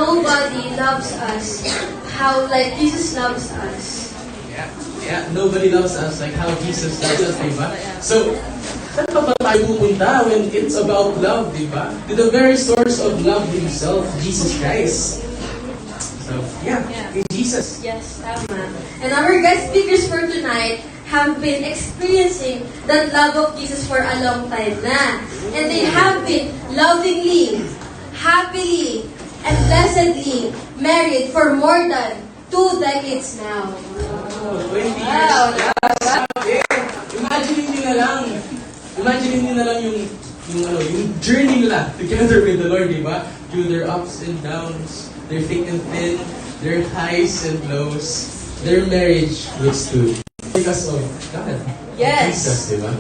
nobody loves us how like Jesus loves us. Yeah, nobody loves us like how Jesus loves us, diba? So, saan pa ba tayo pupunta when it's about love, diba? To the very source of love himself, Jesus Christ. So, yeah, in Jesus. Yes, tama. And our guest speakers for tonight have been experiencing that love of Jesus for a long time na. And they have been lovingly, happily, and blessedly married for more than 2 decades now. Oh, 20 years. Grabe. Imagine nyo na lang yung journey nila together with the Lord, diba? Through their ups and downs, their thick and thin, their highs and lows. Their marriage was to because of God. Yes. Jesus, diba?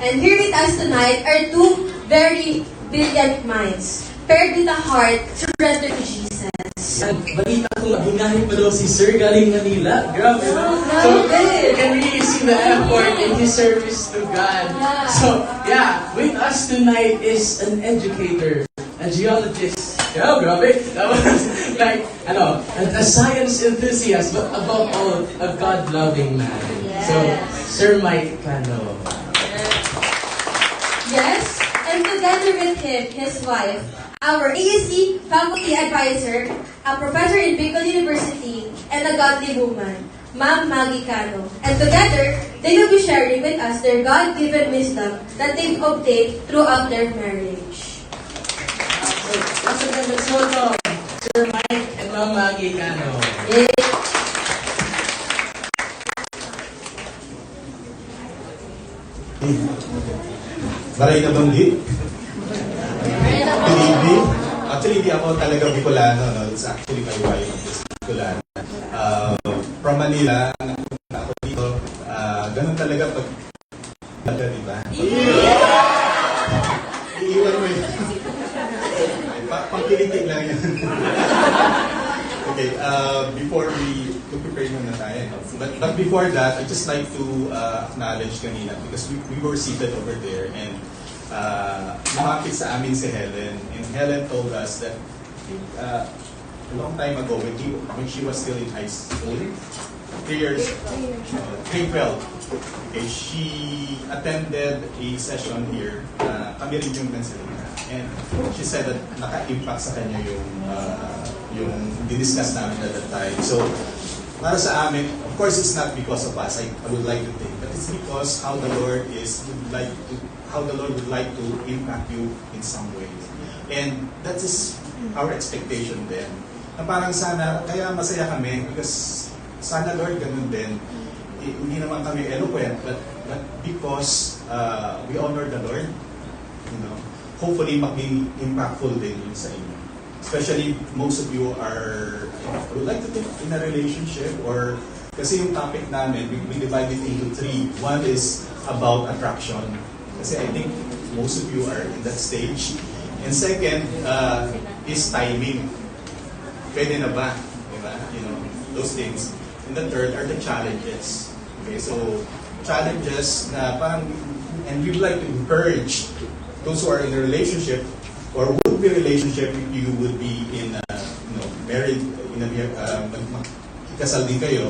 And here with us tonight are 2 very brilliant minds, paired with a heart surrendered to Jesus. Yan, balita ko, hinahin pa daw si Sir galing Manila. Grabe, no? So, you can really see the effort in his service to God. So, yeah, with us tonight is an educator, a geologist. Yeah, grabe. That was like, a science enthusiast, but above all, a God-loving man. So, Sir Mike Cano. Yes, and together with him, his wife, our ASC faculty advisor, a professor in Bicol University, and a godly woman, Ma'am Maggie Cano. And together, they will be sharing with us their God-given wisdom that they've obtained throughout their marriage. So, once again, let's welcome Sir Mike and Ma'am Maggie Cano. Maray na banggi. Good evening. Actually, hindi ako talaga Bicolano. No? It's actually my wife is Bicolano. From Manila, napunta ako dito. Ganun talaga pag... Diba? Iiwan mo yun. Pangkilitig lang yan. Okay, before we prepare muna tayo. No? But before that, I'd just like to acknowledge kanina because we were seated over there and lumapit sa amin si Helen. And Helen told us that a long time ago when she was still in high school, 3 years, grade 12, okay, she attended a session here, kami rin yung Pennsylvania. And she said that naka-impact sa kanya yung discuss namin at that time. So, para sa amin, of course, it's not because of us, I would like to think, but it's because how the Lord would like to impact you in some way. And that is our expectation then. Na parang sana, kaya masaya kami, because sana Lord, ganun din. Hindi naman kami eloquent, but because we honor the Lord, hopefully maging impactful din yun sa inyo. Especially, most of you would like to think in a relationship or, kasi yung topic namin, we divide it into 3. One is about attraction. Kasi I think most of you are in that stage. And second is timing. Pwede na ba? Diba? Those things. And the third are the challenges. Okay, so challenges na parang, and we'd like to encourage those who are in a relationship or would be relationship if you would be in married, ikasal din kayo,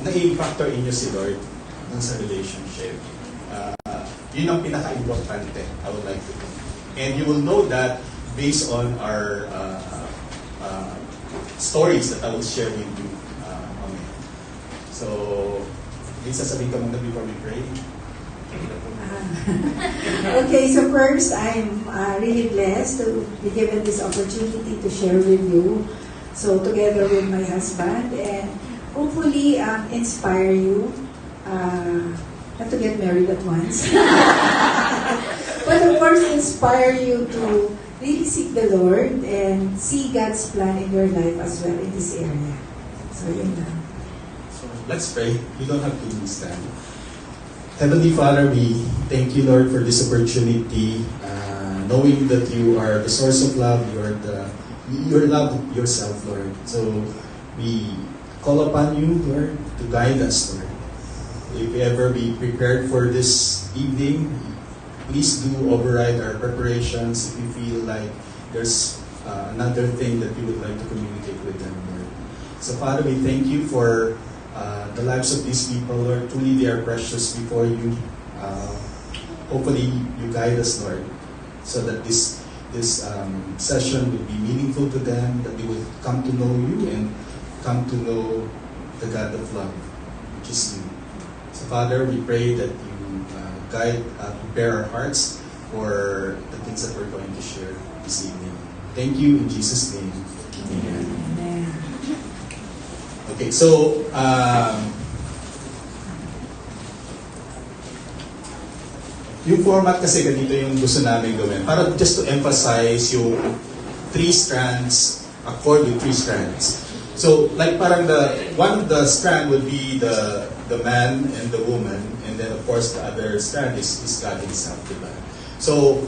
na i-factor in nyo si Lord sa relationship. Yun ang pinaka-importante, I would like to think. And you will know that based on our stories that I will share with you. So, may sasabihin ka muna before we pray. Okay, so first, I'm really blessed to be given this opportunity to share with you. So, together with my husband, and hopefully inspire you not to get married at once. But of course, inspire you to really seek the Lord and see God's plan in your life as well in this area. So, yun lang. So, let's pray. You don't have to stand. Heavenly Father, we thank you, Lord, for this opportunity, knowing that you are the source of love, you're love yourself, Lord. So we call upon you, Lord, to guide us, Lord. If we ever be prepared for this evening, please do override our preparations. If you feel like there's another thing that you would like to communicate with them, Lord. So Father, we thank you for the lives of these people, Lord. Truly they are precious before you. Hopefully you guide us, Lord, so that this session will be meaningful to them, that they will come to know you and come to know the God of love, which is you. So Father, we pray that you guide, prepare our hearts for the things that we're going to share this evening. Thank you in Jesus' name. Amen. Amen. Okay, so yung format kasi ganito yung gusto namin gawin. Para just to emphasize yung three strands, a chord with three strands. So, like parang the strand would be the man and the woman, and then of course the other strand is God himself, diba? So,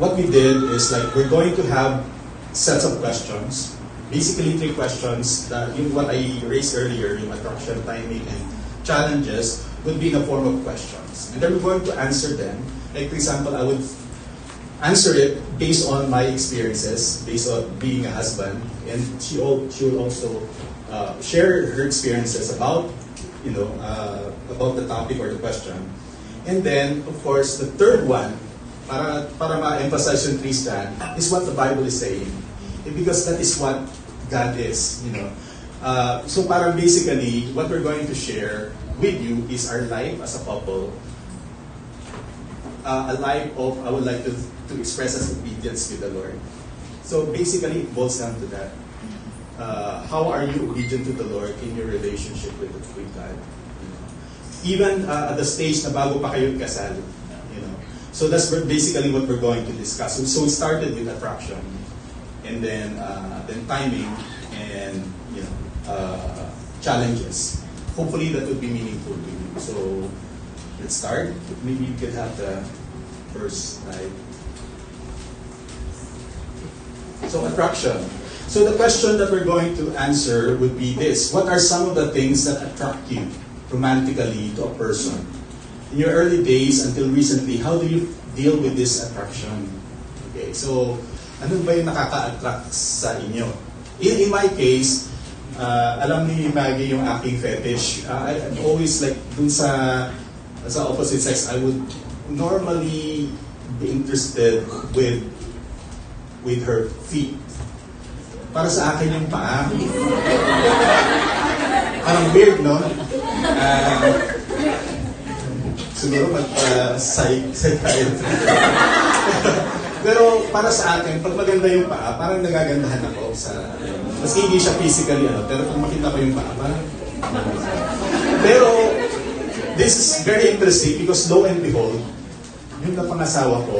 what we did is like we're going to have sets of questions. Basically, three questions. Yung what I raised earlier, yung attraction, timing, and challenges, would be in the form of questions. And then we're going to answer them. Like, for example, I would answer it based on my experiences, based on being a husband. And she will also share her experiences about, about the topic or the question. And then, of course, the third one, para ma-emphasize yung three strand, is what the Bible is saying. Because that is what God is, So parang basically, what we're going to share with you is our life as a couple. A life of, I would like to express as obedience with the Lord. So basically, it boils down to that. How are you obedient to the Lord in your relationship with God? Even at the stage na bago pa kayo kasal. So that's basically what we're going to discuss. So we started with attraction, and then timing, and challenges. Hopefully that would be meaningful to you. So let's start. Maybe you could have the first slide. So attraction. So the question that we're going to answer would be this: what are some of the things that attract you romantically to a person? In your early days until recently, how do you deal with this attraction? Okay, so ano ba yung nakaka-attract sa inyo? In my case, alam ni Maggie yung aking fetish. I'm always like, dun sa opposite sex, I would normally be interested with her feet. Para sa akin yung paa. Parang weird, no? Siguro mag-psychiatrist. Pero para sa akin, pag maganda yung paa, parang nagagandahan ako sa... Maski hindi siya physically, pero pag makita ko yung paa, parang... Pero, this is very interesting because lo and behold, yung napangasawa ko,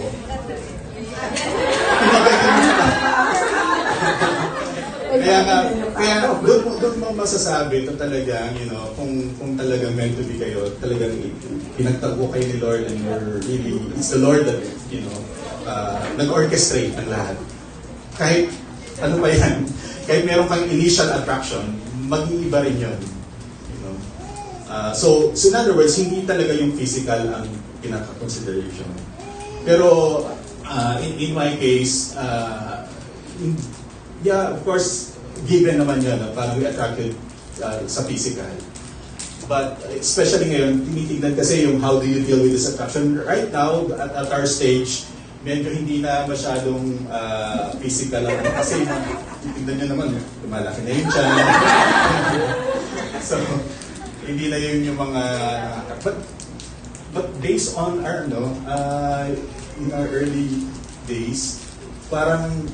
kaya doon mo masasabi ito talagang, kung talagang meant to be kayo, talagang pinagtago kayo ni Lord, and you're really, it's the Lord that, nag-orchestrate ng lahat. Kahit, ano pa yan, kahit meron kang initial attraction, mag-iiba rin yun. So in other words, hindi talaga yung physical ang pinaka-consideration. Pero, in my case, yeah, of course, given naman yun, parang we attracted sa physical. But especially ngayon, tinitignan kasi yung how do you deal with this attraction. Right now, at our stage, medyo hindi na masyadong physical lang. Kasi tignan nyo naman, lumalaki na yung tiyan. So, hindi na yun yung mga... But based on our, in our early days, parang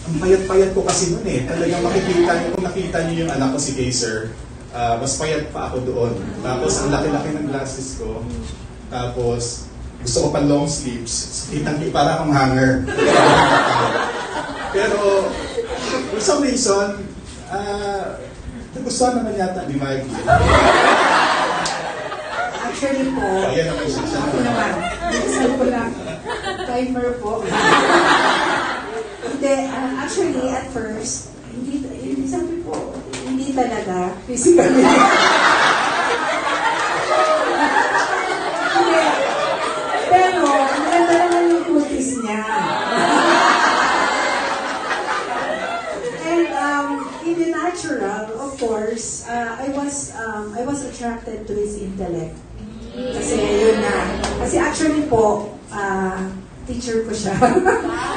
ang payat-payat ko kasi noon Talagang makikita niyo, kung nakita niyo yung anak ko si Kaiser, mas payat pa ako doon. Tapos ang laki-laki ng glasses ko. Tapos gusto ko pa long sleeves. Kitang para akong hanger. Pero for some reason, nagustuhan naman yata ni Maggie. Actually po, Ayan naman siya. ako naman, gusto ko lang, timer po. Hindi, actually, at first, hindi sabi po, hindi talaga, physically. Hindi. Pero, maganda naman yung kutis niya. first, I was attracted to his intellect. Kasi yun na. Kasi actually po, teacher ko siya.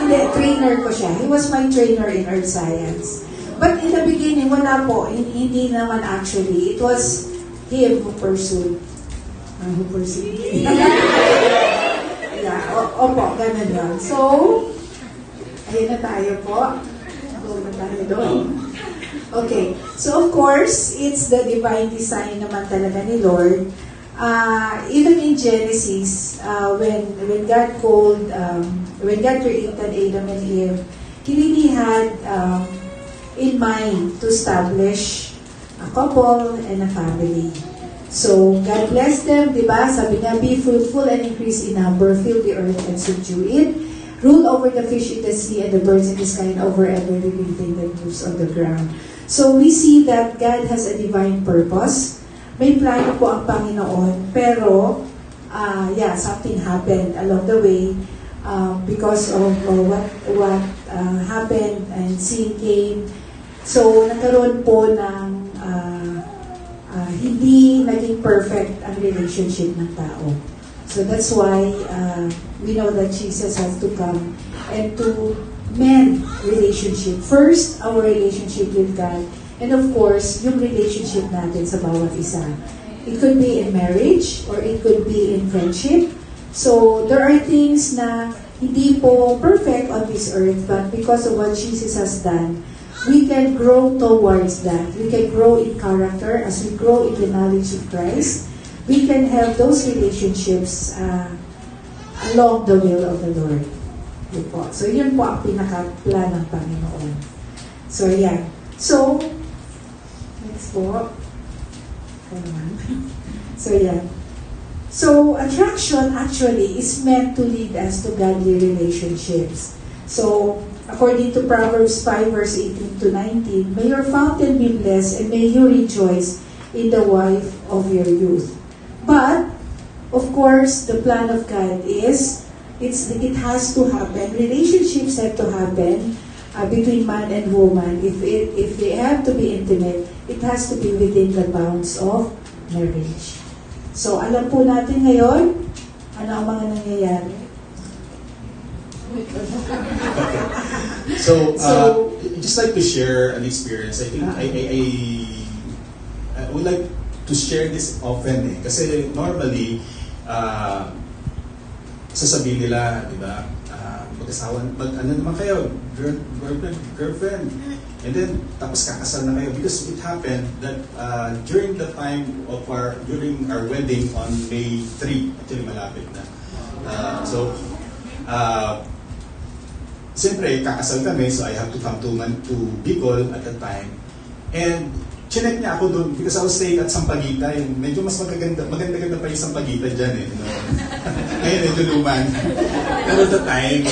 Hindi, trainer ko siya. He was my trainer in earth science. But in the beginning, wala po. Hindi naman actually. It was him who pursued. Who pursued me. Yeah, opo, ganun yun. So, ayun na tayo po. Go na tayo doon. Okay. So, of course, it's the divine design naman talaga ni Lord. Even in Genesis, when God when God created Adam and Eve, He really had in mind to establish a couple and a family. So, God blessed them, di ba? Sabi nga, be fruitful and increase in number, fill the earth and subdue it, rule over the fish in the sea and the birds in the sky and over every living thing that moves on the ground. So, we see that God has a divine purpose. May plano po ang Panginoon, pero, something happened along the way because of what happened and sin came. So, nagkaroon po ng hindi naging perfect ang relationship ng tao. So that's why we know that Jesus has to come and to mend relationship. First, our relationship with God. And of course, yung relationship natin sa bawat isa. It could be in marriage or it could be in friendship. So there are things na hindi po perfect on this earth, but because of what Jesus has done, we can grow towards that. We can grow in character as we grow in the knowledge of Christ. We can have those relationships along the will of the Lord. Yun po. So, yun po ang pinaka-plan ng Panginoon. So, yeah. So, next po. So, yeah. So, attraction actually is meant to lead us to godly relationships. So, according to Proverbs 5 verse 18 to 19, may your fountain be blessed and may you rejoice in the wife of your youth. But, of course, the plan of God is, it has to happen. Relationships have to happen between man and woman. If they have to be intimate, it has to be within the bounds of marriage. So, alam po natin ngayon, ano ang mga nangyayari. So, just like to share an experience. I think I would like to share this often kasi normally sasabihin nila, di ba, mag-asawa, ano naman kayo, girlfriend, and then tapos kakasal na kayo because it happened that during the time of during our wedding on May 3, actually malapit na. Siyempre, kakasal kami, so I have to come to Bicol at the time. And chinek niya ako doon because I was staying at Sampaguita. Yung medyo mas maganda pa yung Sampaguita dyan No? Ngayon, medyo luman. Pero at the time,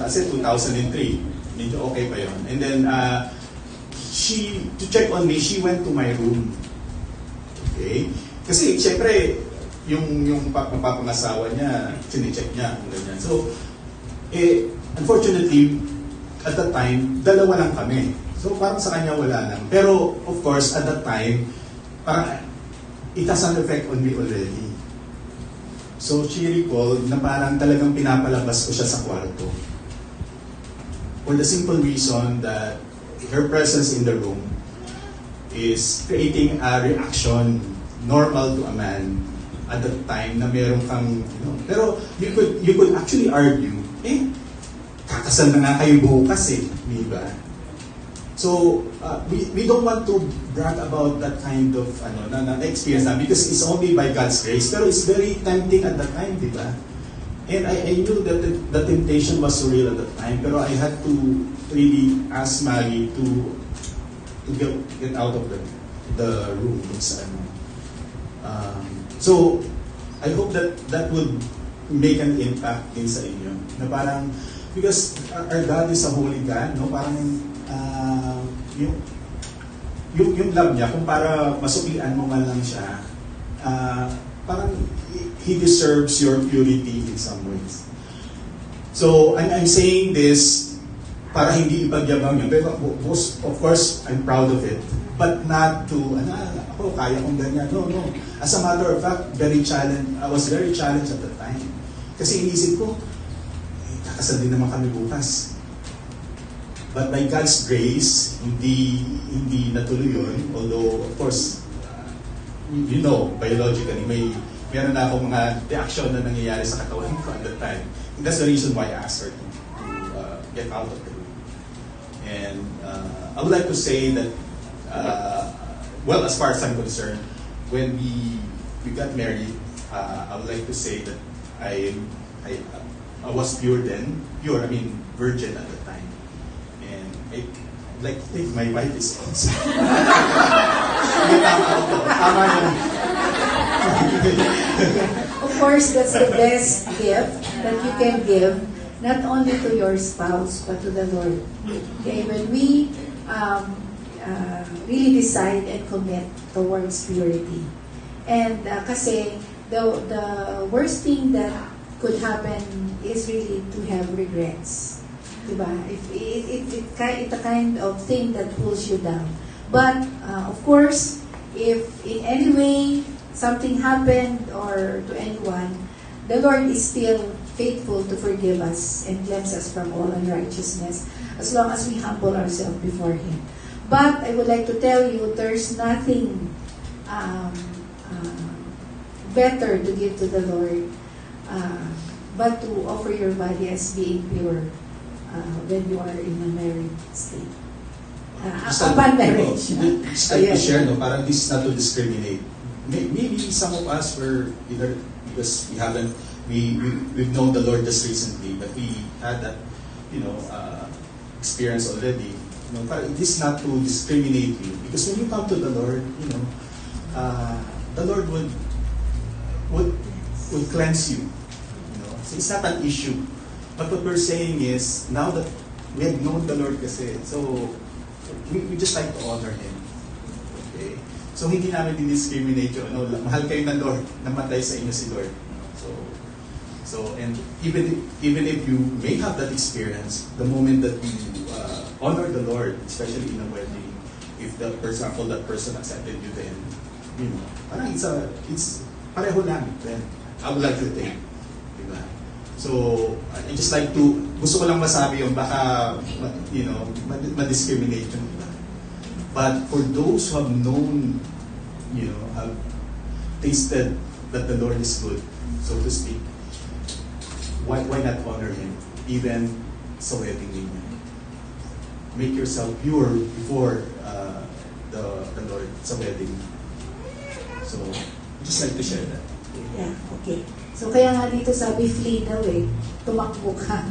kasi 2003, medyo okay pa yun. And then, to check on me, she went to my room. Okay? Kasi, syempre, yung papangasawa niya, chinecheck niya, kung ganyan. So, unfortunately, at that time, dalawa lang kami. So parang sa kanya wala lang. Pero of course, at that time, parang it has an effect on me already. So she recalled na parang talagang pinapalabas ko siya sa kwarto. For the simple reason that her presence in the room is creating a reaction normal to a man at that time na meron kang, pero you could actually argue, kakasal na nga kayo bukas di ba? So, we don't want to brag about that kind of na experience na because it's only by God's grace. Pero it's very tempting at that time, di ba? And I knew that the temptation was so real at that time. Pero I had to really ask Maggie to get out of the room. So, I hope that would make an impact din sa inyo. Na parang, because our God is a holy God, no? Parang yung love niya, kung para masuklian mo man lang siya, parang He deserves your purity in some ways. So, I'm saying this para hindi ipagyabang niya. Pero of course, I'm proud of it. but not to, ako, kaya kong ganyan. No, no. As a matter of fact, I was very challenged at the time. Kasi inisip ko, kakasal din naman kami bukas. But by God's grace, hindi natuloy yun. Although, of course, you know, biologically, meron na akong mga reaction na nangyayari sa katawan ko at that time. And that's the reason why I asked her to get out of the room. And I would like to say that, well, as far as I'm concerned, when we got married, I would like to say that I was virgin at the time. And I'd like to think my wife is also. Tama yun. Of course, that's the best gift that you can give, not only to your spouse, but to the Lord. Okay, when we really decide and commit towards purity. And kasi the worst thing that could happen is really to have regrets. Diba? It's a kind of thing that pulls you down. But, of course, if in any way something happened or to anyone, the Lord is still faithful to forgive us and cleanse us from all unrighteousness as long as we humble ourselves before Him. But I would like to tell you, there's nothing better to give to the Lord but to offer your body as being pure when you are in a married state. Upon marriage. Just like to share, no, parang this is not to discriminate. Maybe some of us were either because we've known the Lord just recently, but we had that, experience already. This is not to discriminate you, because when you come to the Lord, the Lord would cleanse you. So it's not an issue. But what we're saying is, now that we have known the Lord kasi, so we just like to honor Him. Okay? So hindi namin discriminate yun. Mahal kayo ng Lord, namatay sa inyo si Lord. So and even if you may have that experience, the moment that you honor the Lord, especially in a wedding, if for example that person accepted you, then parang it's pareho lang. Then I would like to think, diba? So I just like to, gusto ko lang masabi yung baka ma-discriminate yung iba. But for those who have known, have tasted that the Lord is good, so to speak, why not honor Him even sa wedding ninyo? Make yourself pure before the Lord sa wedding. So just like to share that. Yeah, okay. So kaya nga dito sabi, flee daw tumakbo ka.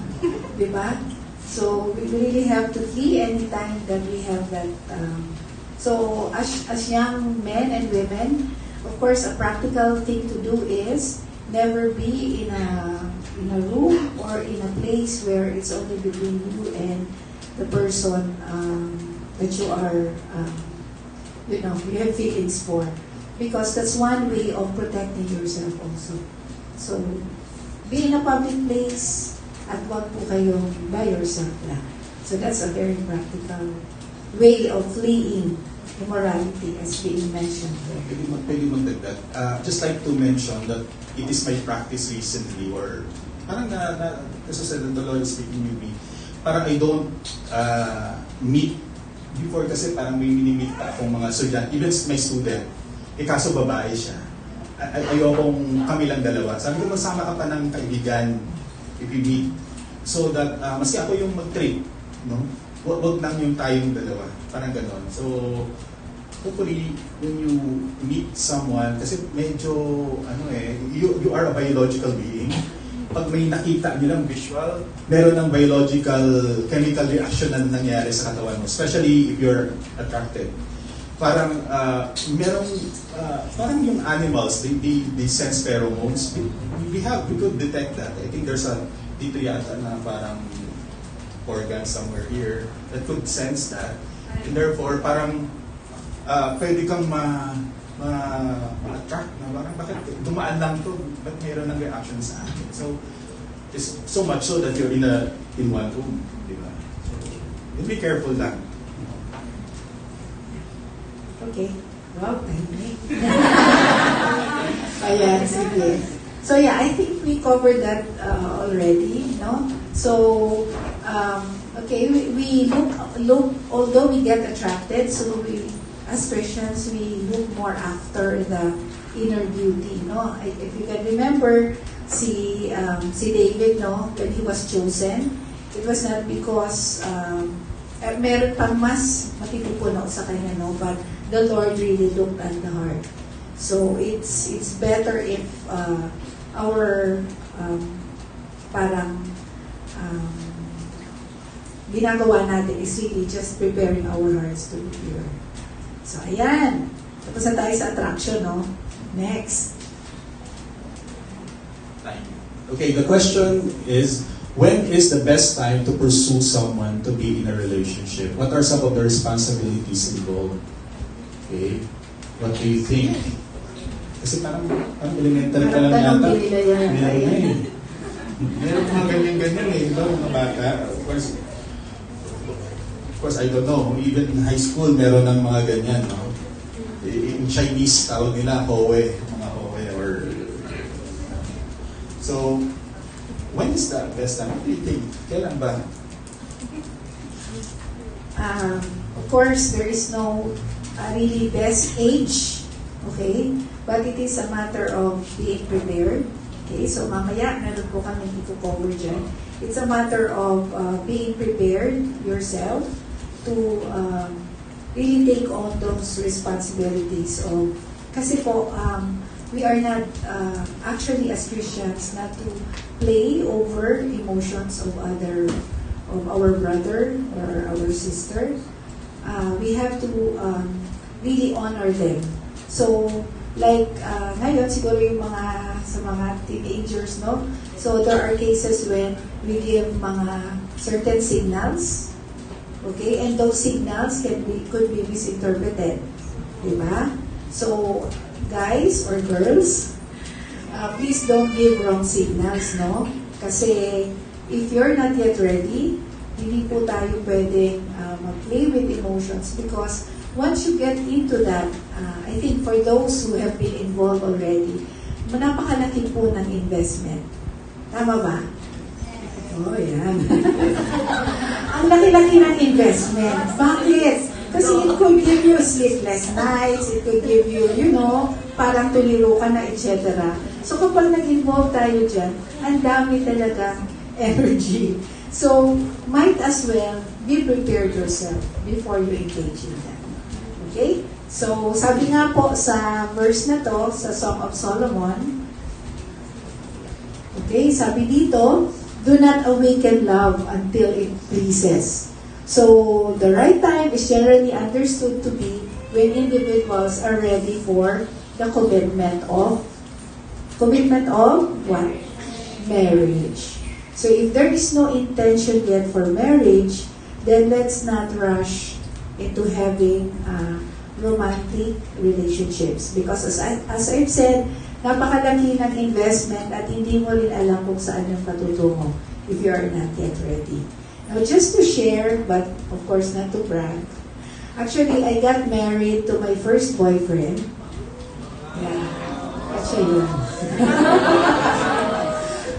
Diba? So we really have to flee anytime that we have that. So as young men and women, of course, a practical thing to do is never be in a room or in a place where it's only between you and the person that you are, you have feelings for. Because that's one way of protecting yourself also. So, be in a public place at wag po kayong by yourself lang. So that's a very practical way of fleeing immorality as being mentioned there. Pwede magdagdag. Just like to mention that it is my practice recently, or parang as I said, the Lord is speaking with me. Parang I don't meet before, kasi parang may minimit akong mga student, even my student, kaso babae siya. Ayokong kami lang dalawa. Sabi ko, masama ka pa ng kaibigan if you meet. So that, maski ako yung mag-trip, no? Wag lang yung tayong dalawa. Parang ganon. So, hopefully, when you meet someone, kasi medyo, you are a biological being. Pag may nakita nilang visual, meron ng biological chemical reaction na nangyayari sa katawan mo, especially if you're attracted. Parang parang yung animals, they sense pheromones. We could detect that. I think there's dito yata na parang organ somewhere here that could sense that. And therefore, parang pwede kang ma-attract na parang bakit dumaan lang to, ba't mayroon ng reaction sa akin? So, it's so much so that you're in one room, di ba? So, be careful lang. Okay. Wow, timing. Ayan, sige. So yeah, I think we covered that already, no? So, okay, we look, although we get attracted, so we, as Christians, we look more after the inner beauty, no? If you can remember, si David, no, when he was chosen, it was not because meron pang mas matipupuno sa kanya, no? But the Lord really looked at the heart. So it's better if our parang ginagawa natin is really just preparing our hearts to be pure. So ayan, tapos na tayo sa attraction, no? Next. Okay, the question is, when is the best time to pursue someone to be in a relationship? What are some of the responsibilities involved? Okay, what do you think? Kasi parang elementary pa lang Tanong yata. nila yan. Meron eh. Meron mga ganyan-ganyan eh. Diba mga bata? Of course, I don't know. Even in high school, meron ng mga ganyan, no? In Chinese, tawag nila, Howe. Mga Howe or... So, when is the best time? What do you think? Kailan ba? Of course, there is no really best age, okay? But it is a matter of being prepared. Okay, so mamaya, meron po kami i-cover dyan. It's a matter of being prepared yourself to really take on those responsibilities of, kasi po, we are not, actually as Christians, not to play over emotions of our brother or our sister. We have to really honor them. So, like, ngayon, siguro yung sa mga teenagers, no? So, there are cases when we give mga certain signals, okay? And those signals could be misinterpreted. Diba? So, guys or girls, please don't give wrong signals, no? Kasi, if you're not yet ready, hindi po tayo pwedeng mag-play with emotions because once you get into that, I think for those who have been involved already, napakalaki po ng investment. Tama ba? Oh, yan. Ang laki-laki ng investment. Bakit? Kasi it could give you sleepless nights, it could give you, parang tuliro ka na, etc. So kapag nag-involve tayo dyan, ang dami talagang energy. So, might as well be prepared yourself before you engage in that. Okay? So, sabi nga po sa verse na to, sa Song of Solomon, okay, sabi dito, do not awaken love until it pleases. So, the right time is generally understood to be when individuals are ready for the commitment of what? Marriage. So, if there is no intention yet for marriage, then let's not rush into having romantic relationships. Because as I've said, napakalaki ng investment at hindi mo rin alam kung saan yung patutungo if you are not yet ready. Now, just to share, but of course not to brag, actually, I got married to my first boyfriend. Yeah, actually yun.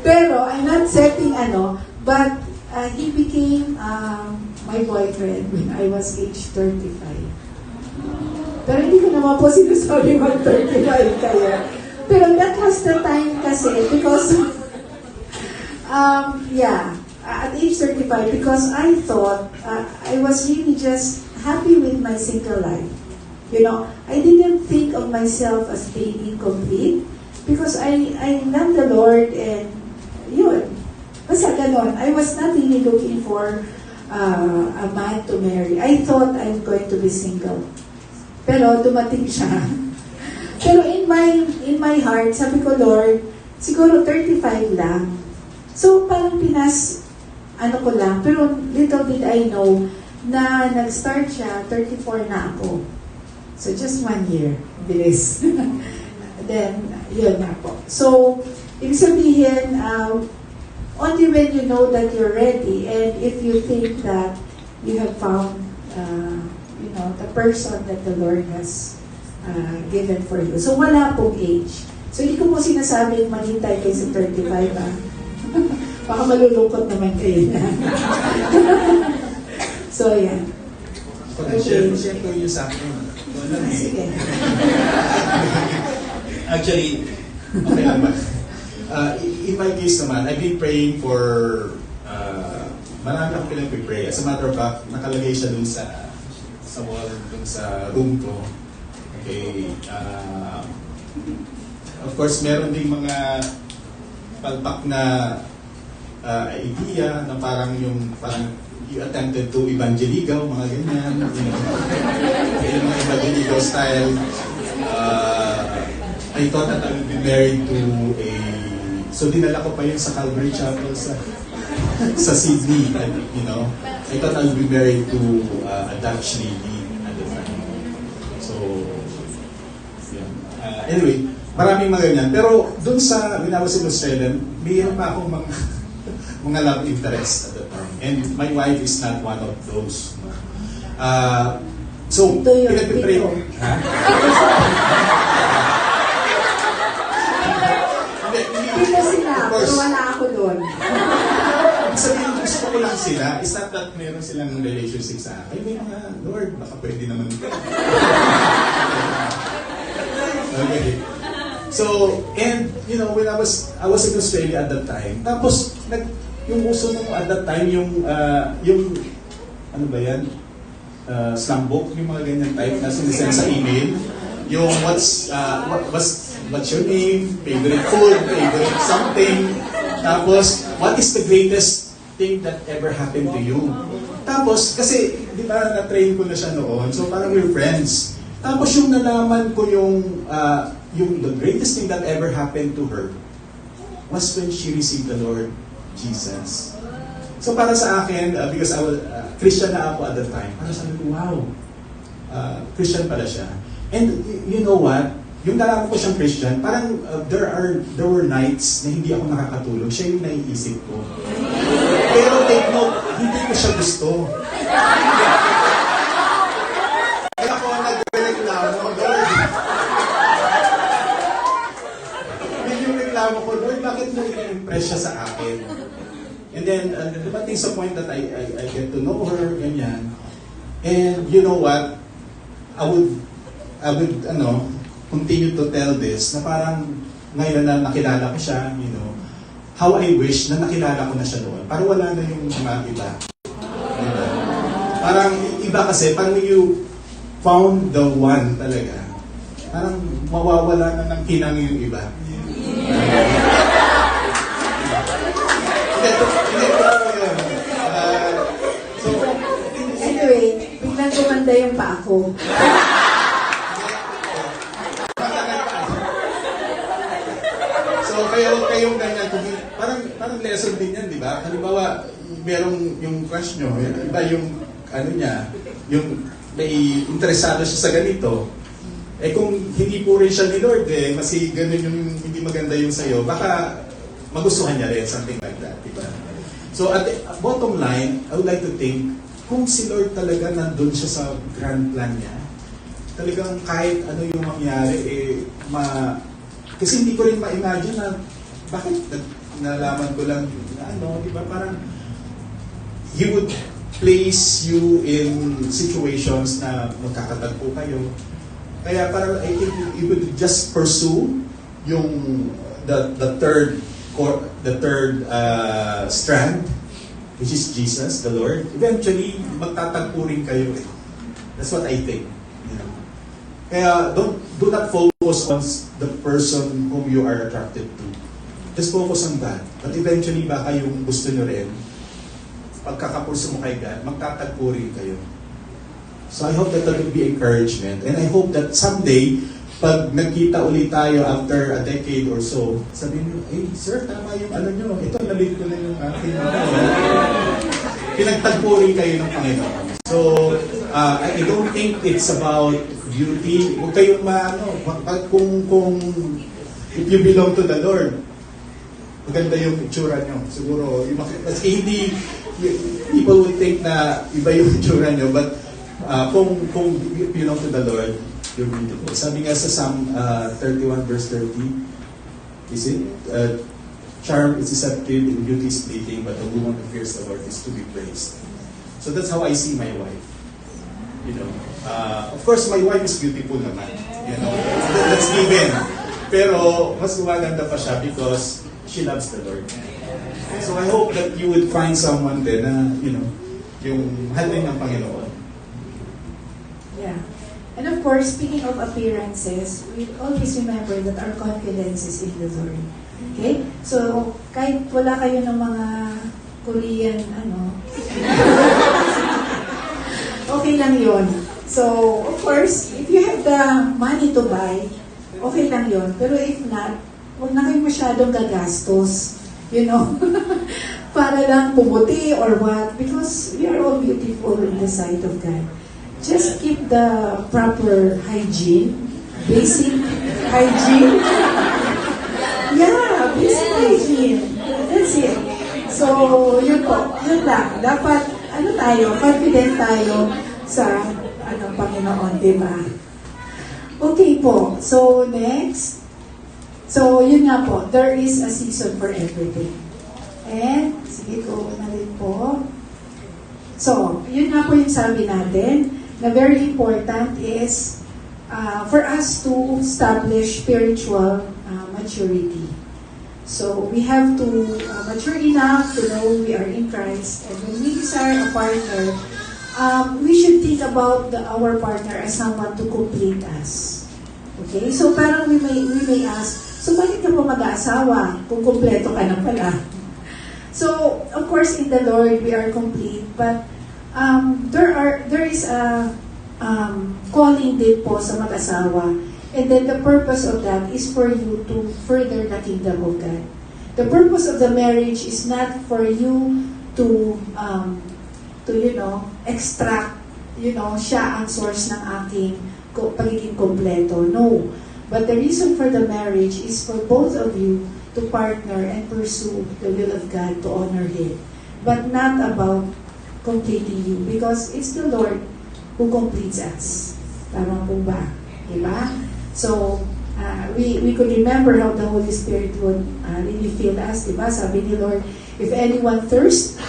Pero, I'm not setting but he became my boyfriend when I was age 35. Pero hindi ko naman po sinasabi mag-35 kayo. Pero that was the time kasi because, at age 35, because I thought I was really just happy with my single life. I didn't think of myself as being incomplete because I love the Lord and yun. Basta ganon. I was not really looking for a man to marry. I thought I'm going to be single. Pero dumating siya. Pero in my heart, sabi ko, Lord, siguro 35 lang. So parang ko lang. Pero little did I know na nag-start siya, 34 na ako. So just 1 year. Bilis. Then, yun na po. So, ibig sabihin, only when you know that you're ready and if you think that you have found, the person that the Lord has given for you. So wala pong age. So hindi ko po sinasabi maghintay kayo sa 35 Baka malulungkot naman kayo na. So yan. Share ko yung sa akin. Wala eh. Sige. Actually, okay lang ba? In my case naman, I've been praying for, marami akong pinag-pray. As a matter of fact, nakalagay siya dun sa wall, dun sa room ko. Okay. Of course, meron ding mga palpak na idea na parang you attempted to evangeligaw, mga ganyan. Yung mga evangeligaw style. I thought that I would be married to so dinala ko pa yun sa Calvary Chapel sa Sydney, I thought I would be married to a Dutch lady at the time. So, yeah. Anyway, maraming mga ganyan. Pero dun when I was in Australia, mayroon pa akong mga love interest at the time. And my wife is not one of those. So, Ito yung pinag-pray. pito. Ha? Dito sila, Of course. pero wala ako doon. Ibig sabihin, gusto ko lang sila. It's not that meron silang relationship sa akin. May mga, Lord, baka pwede naman ito. Okay. So, and, when I was in Australia at that time, tapos, yung uso nung at that time, yung ano ba yan? Slam book, yung mga ganyan type na sinisend sa email. Yung what's your name, favorite food, favorite something. Tapos, what is the greatest thing that ever happened to you? Tapos, kasi, di ba, na-train ko na siya noon, so parang we're friends. Tapos yung nalaman ko yung the greatest thing that ever happened to her was when she received the Lord Jesus. So para sa akin, because I was Christian na ako at the time, parang sabi ko, wow, Christian pala siya. And you know what? Yung nalaman ko siyang Christian, parang there were nights na hindi ako nakakatulog. Siya yung naiisip ko. Pero take note, hindi ko siya gusto. Kaya ako nagreklamo, Lord. Yung reklamo ko, Lord, bakit mo i-impress siya sa akin? And then, dumating sa point that I get to know her, ganyan. And you know what? I would continue to tell this, na parang ngayon na nakilala ko siya, how I wish na nakilala ko na siya noon. Parang wala na yung mga iba. Diba? Parang iba kasi, parang you found the one talaga, parang mawawala na ng kinang yung iba. Anyway, biglang gumanda yung pa ako. So, kayong ganyan, parang lesson din yan, di ba? Halimbawa, merong yung crush nyo, iba yung, yung may interesado siya sa ganito. Kung hindi po rin siya ni Lord, kasi ganun yung hindi maganda yung sa'yo, baka magustuhan niya rin, something like that, di ba? So, at the bottom line, I would like to think, kung si Lord talaga nandun siya sa grand plan niya, talagang kahit ano yung mangyari, kasi hindi ko rin ma-imagine na bakit nalaman ko lang di ba, parang He would place you in situations na magkakatagpo kayo. Kaya parang I think you would just pursue yung the third strand, which is Jesus, the Lord. Eventually, magtatagpo rin kayo eh. That's what I think. Kaya do not focus on the person whom you are attracted to. Just focus on God. But eventually, baka yung gusto nyo rin, pagkakapurso mo kay God, magtatagpo rin kayo. So I hope that will be encouragement. And I hope that someday, pag nagkita ulit tayo after a decade or so, sabihin nyo, sir, tama yung nyo. Ito, nabit ko na yung aking pinagtagpo rin kayo ng Panginoon. So, I don't think it's about beauty. Huwag kayong kung if you belong to the Lord, maganda yung itsura nyo. Siguro, maski hindi, people would think na iba yung itsura nyo, but Kung you belong to the Lord, you're beautiful. Sabi nga sa Psalm 31 verse 30, is it? Charm is deceptive and beauty is fleeting, but the woman who fears the Lord is to be praised. So that's how I see my wife. You know, of course, my wife is beautiful naman. You know, that's given. Pero mas gumaganda pa siya because she loves the Lord. So I hope that you would find someone din na, you know, yung mahal din ng Panginoon. Yeah. And of course, speaking of appearances, we always remember that our confidence is in the Lord. Okay? So, kahit wala kayo ng mga Korean, okay lang yon. So, of course, if you have the money to buy, okay lang yon. Pero if not, huwag na kayo masyadong gagastos. You know? Para lang pumuti or what. Because we are all beautiful in the sight of God. Just keep the proper hygiene. Basic hygiene. Yeah, basic hygiene. That's it. So, yun po. Yun lang. Dapat, confident tayo sa Panginoon, di ba? Okay po. So, next. So, yun nga po. There is a season for everything. And, sige ko na rin po. So, yun nga po yung sabi natin, na very important is for us to establish spiritual maturity. So, we have to mature enough to know we are in Christ. And when we desire a partner, we should think about our partner as someone to complete us. Okay? So, parang we may ask, so bakit ka po mag-aasawa kung kumpleto ka na pala? So, of course, in the Lord, we are complete. But, there is a calling din po sa mag-asawa. And then the purpose of that is for you to further the kingdom of God. The purpose of the marriage is not for you to extract, siya ang source ng aking pagiging kompleto. No. But the reason for the marriage is for both of you to partner and pursue the will of God to honor Him. But not about completing you. Because it's the Lord who completes us. Tama po ba? Diba? So, we could remember how the Holy Spirit would really fill us. Diba? Sabi ni Lord, if anyone thirst,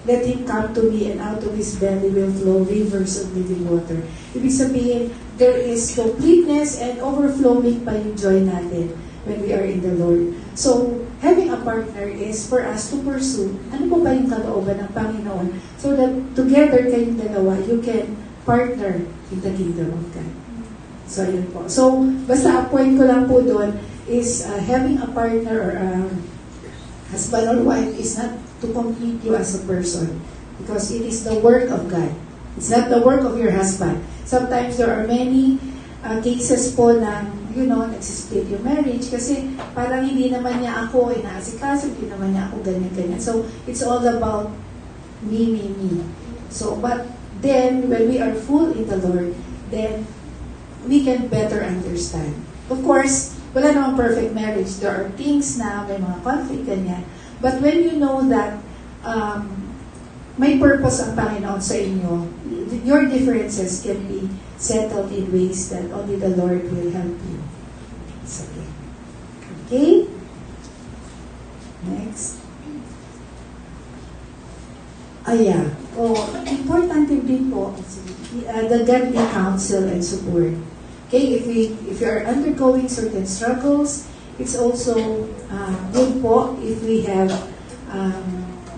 let him come to me and out of his belly will flow rivers of living water. Ibig sabihin, there is completeness and overflowing pa yung joy natin when we are in the Lord. So, having a partner is for us to pursue ano po ba yung kalooban ng Panginoon so that together kayong dalawa, you can partner in the kingdom of God. So, yun po. So, basta ang point ko lang po doon is having a partner or husband or wife is not to complete you as a person because it is the work of God. It's not the work of your husband. Sometimes there are many cases po na, nagsisplit yung marriage kasi parang hindi naman niya ako inaasikaso, hindi naman niya ako ganyan-ganyan. So, it's all about me. So, but then, when we are full in the Lord, then we can better understand. Of course, wala namang perfect marriage. There are things na may mga conflict, ganyan. But when you know that may purpose ang Panginoon sa inyo, your differences can be settled in ways that only the Lord will help you. It's okay. Okay? Next. Importante din po the godly counsel and support. Okay, if you are undergoing certain struggles, it's also good po if we have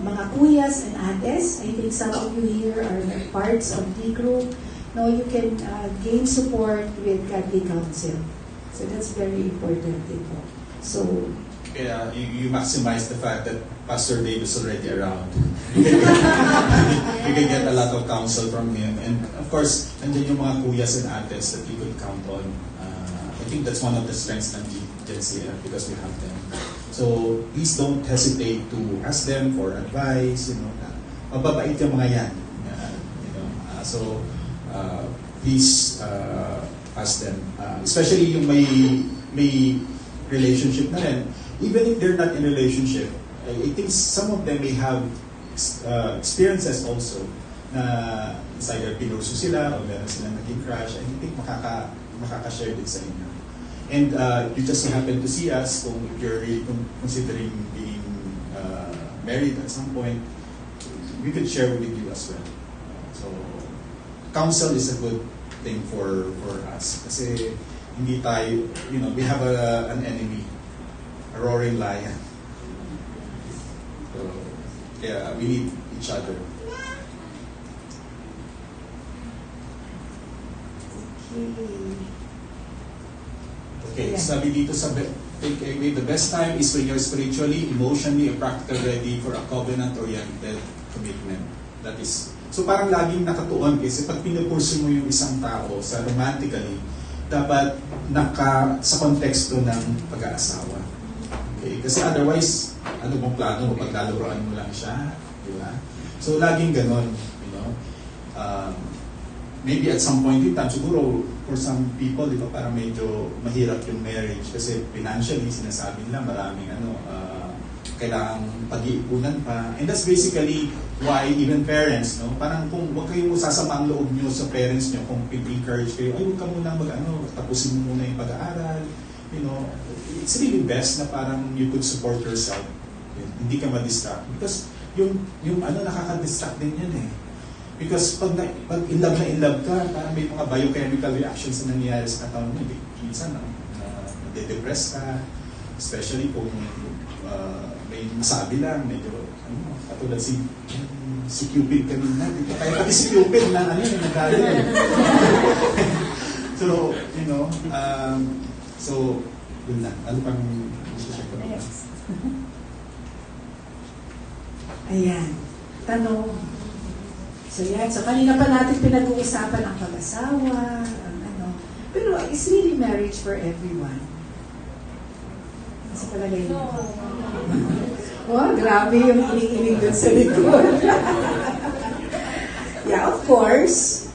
mga kuyas and ates. I think some of you here are parts of the group. No, you can gain support with godly counsel. So that's very important din po. So, Kaya you maximize the fact that Pastor Dave is already around. You can get a lot of counsel from him. And of course, nandiyan yung mga kuyas and ates that you could count on. I think that's one of the strengths ng GenCF because we have them. So please don't hesitate to ask them for advice. Mababait yung mga yan. So please ask them. Especially yung may relationship na rin. Even if they're not in a relationship, I think some of them may have experiences also na it's either pinurso sila o meron silang naging crush, I think makaka-share din sa inyo. And you just happen to see us kung if you're really considering being married at some point, we could share with you as well. So, counsel is a good thing for us. Kasi hindi tayo, we have an enemy, a roaring lion. So, yeah, we need each other. Okay, sabi dito sa takeaway, the best time is when you're spiritually, emotionally, and practically ready for a covenant-oriented commitment. That is, so parang laging nakatuon kasi pag pinupursu mo yung isang tao sa romantically, dapat sa konteksto ng pag-aasawa. Okay, kasi otherwise, ano bang plano mo? Paglalaroan mo lang siya, di ba? So laging ganon, maybe at some point in time, siguro for some people, di ba, parang medyo mahirap yung marriage kasi financially, sinasabi nila maraming kailangang pag-iipunan pa. And that's basically why even parents, parang kung wag kayo sasama ang loob nyo sa parents nyo, kung encourage kayo, ay huwag ka muna tapusin mo muna yung pag-aaral. It's really best na parang you could support yourself. Hindi ka ma-distract. Because yung nakaka-distract din yan eh. Because pag in love ka, parang may mga biochemical reactions na nangyayari sa katawan mo. Minsan, nade-depress ka, especially kung may masabi lang, medyo, katulad si Cupid kanina. Kaya pati si Cupid na nagalit. So, so, yun lang. Ano pang i-share ko? Ayan. Tanong. So yan, so kanina pa natin pinag-uusapan ang pag-asawa, Pero is really marriage for everyone? Kasi palagay mo. Oh, grabe yung inig dun sa likod. Yeah, of course.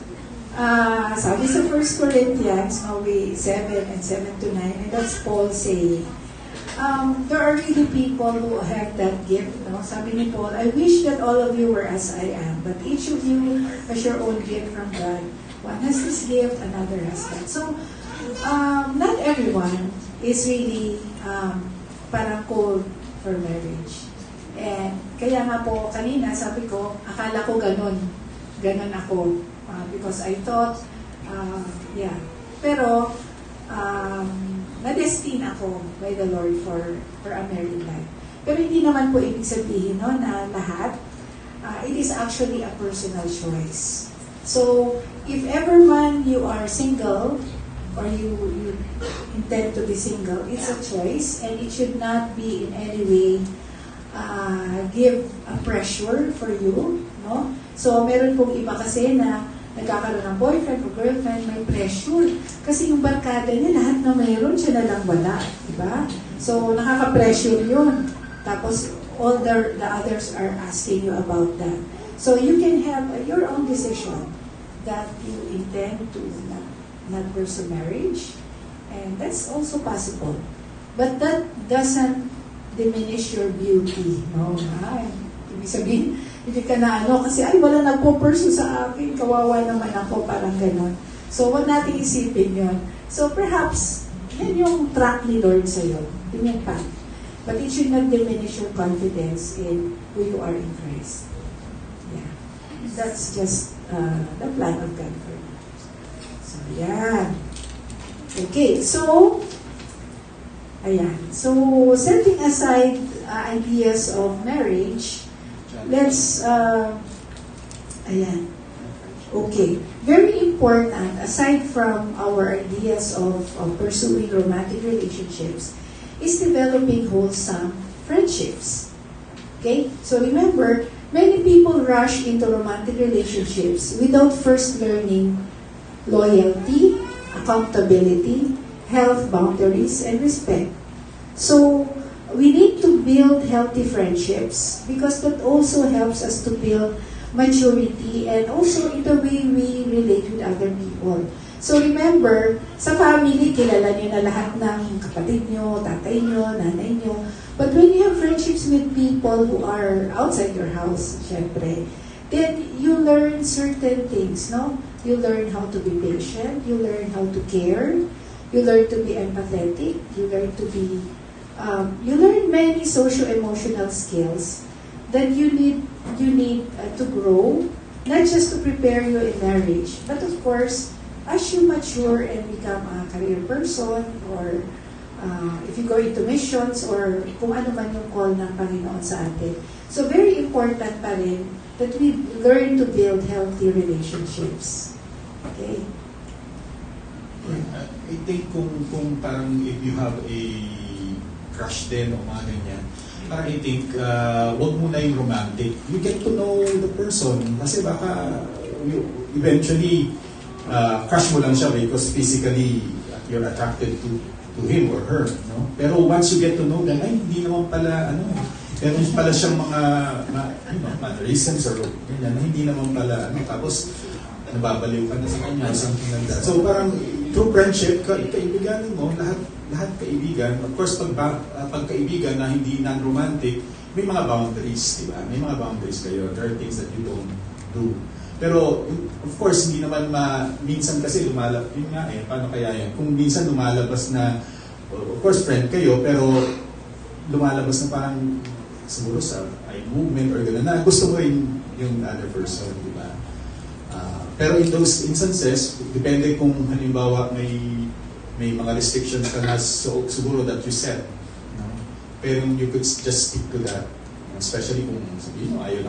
Sabi sa 1 Corinthians, 7 and 7 to 9, and that's Paul saying, there are really people who have that gift. No? Sabi ni Paul, I wish that all of you were as I am, but each of you has your own gift from God. One has this gift, another has that. So, not everyone is really parang called for marriage. And kaya nga po, kanina sabi ko, akala ko ganun ako. Because I thought, yeah. Pero, na-destine ako by the Lord for a married life. Pero hindi naman po ibig sabihin no, na lahat. It is actually a personal choice. So, if ever man you are single, or you intend to be single, it's a choice, and it should not be in any way give a pressure for you. No? So, meron pong iba kasi na nagkakaroon ng boyfriend o girlfriend, may pressure. Kasi yung barkada niya, lahat na mayroon, siya na lang wala. Diba? So, nakaka-pressure yun. Tapos, all the others are asking you about that. So, you can have your own decision that you intend to not pursue marriage. And that's also possible. But that doesn't diminish your beauty. No? Ibig sabihin, hindi ka na kasi ay wala nagpo-pursue sa akin, kawawa naman ako, parang gano'n. So, wag natin isipin yun. So, perhaps, yan yung track ni Lord sa'yo. Yun yung path. But it should not diminish your confidence in who you are in Christ. Yeah. That's just the plan of God for you. So, yeah. Okay, so, ayan. So, setting aside ideas of marriage, let's, ayan. Okay. Very important, aside from our ideas of pursuing romantic relationships, is developing wholesome friendships. Okay? So remember, many people rush into romantic relationships without first learning loyalty, accountability, health boundaries, and respect. So, we need to build healthy friendships because that also helps us to build maturity and also in the way we relate with other people. So remember, sa family, kilala niyo na lahat ng kapatid niyo, tatay niyo, nanay niyo. But when you have friendships with people who are outside your house, syempre, then you learn certain things, no? You learn how to be patient, you learn how to care, you learn to be empathetic, you learn to be, you learn many social-emotional skills that you need to grow, not just to prepare you in marriage, but of course, as you mature and become a career person, or if you go into missions, or kung ano man yung call ng Panginoon sa atin. So very important pa rin that we learn to build healthy relationships. Okay? I think kung parang if you have a crush din o mga ganyan, parang I think wag muna yung romantic. You get to know the person kasi baka eventually crush mo lang siya because physically you're attracted to him or her, no? Pero once you get to know them, ay hindi naman pala meron pala siyang mga mannerisms or ganyan, hindi naman pala tapos nababaliw ka na sa kanya, something like that. So parang through friendship, kaibiganin mo, lahat kaibigan. Of course, pag kaibigan na hindi non-romantic, may mga boundaries, di ba? May mga boundaries kayo. There are things that you don't do. Pero, of course, hindi naman minsan kasi lumalabas, yun nga paano kaya yan? Kung minsan lumalabas na, of course, friend kayo, pero lumalabas na parang siguro sa eye movement or gano'n na gusto mo rin yung other person, di ba? Pero in those instances, depende kung halimbawa may mga restrictions ka na siguro that you set. No? Pero you could just stick to that. Especially kung sabihin mo, ayaw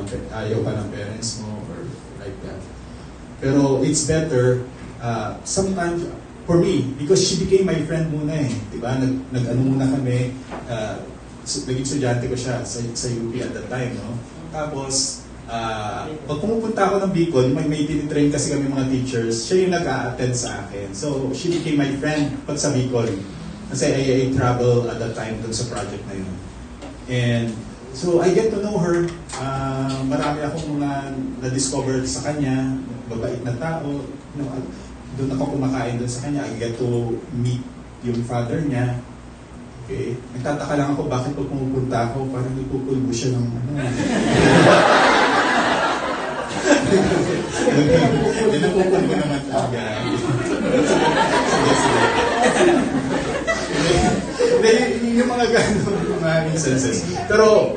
ka ng parents mo or like that. Pero it's better, sometimes, for me, because she became my friend muna diba? Nag-ano muna kami, naging estudyante ko siya sa UP at that time, no? Tapos, pag pumupunta ako ng Bicol, may tinitrain kasi kami mga teachers, siya yung nag-a-attend sa akin. So, she became my friend pag sa Bicol. Kasi I travel at that time dun sa project na yun. And so, I get to know her. Marami akong mga na-discover sa kanya, babait na tao. Doon ako kumakain doon sa kanya. I get to meet yung father niya. Okay. Nagtataka lang ako bakit pag pumupunta ako, parang ipupulbo siya ng Napupulbo naman talaga. Yung mga gano'n, mga instances. Pero,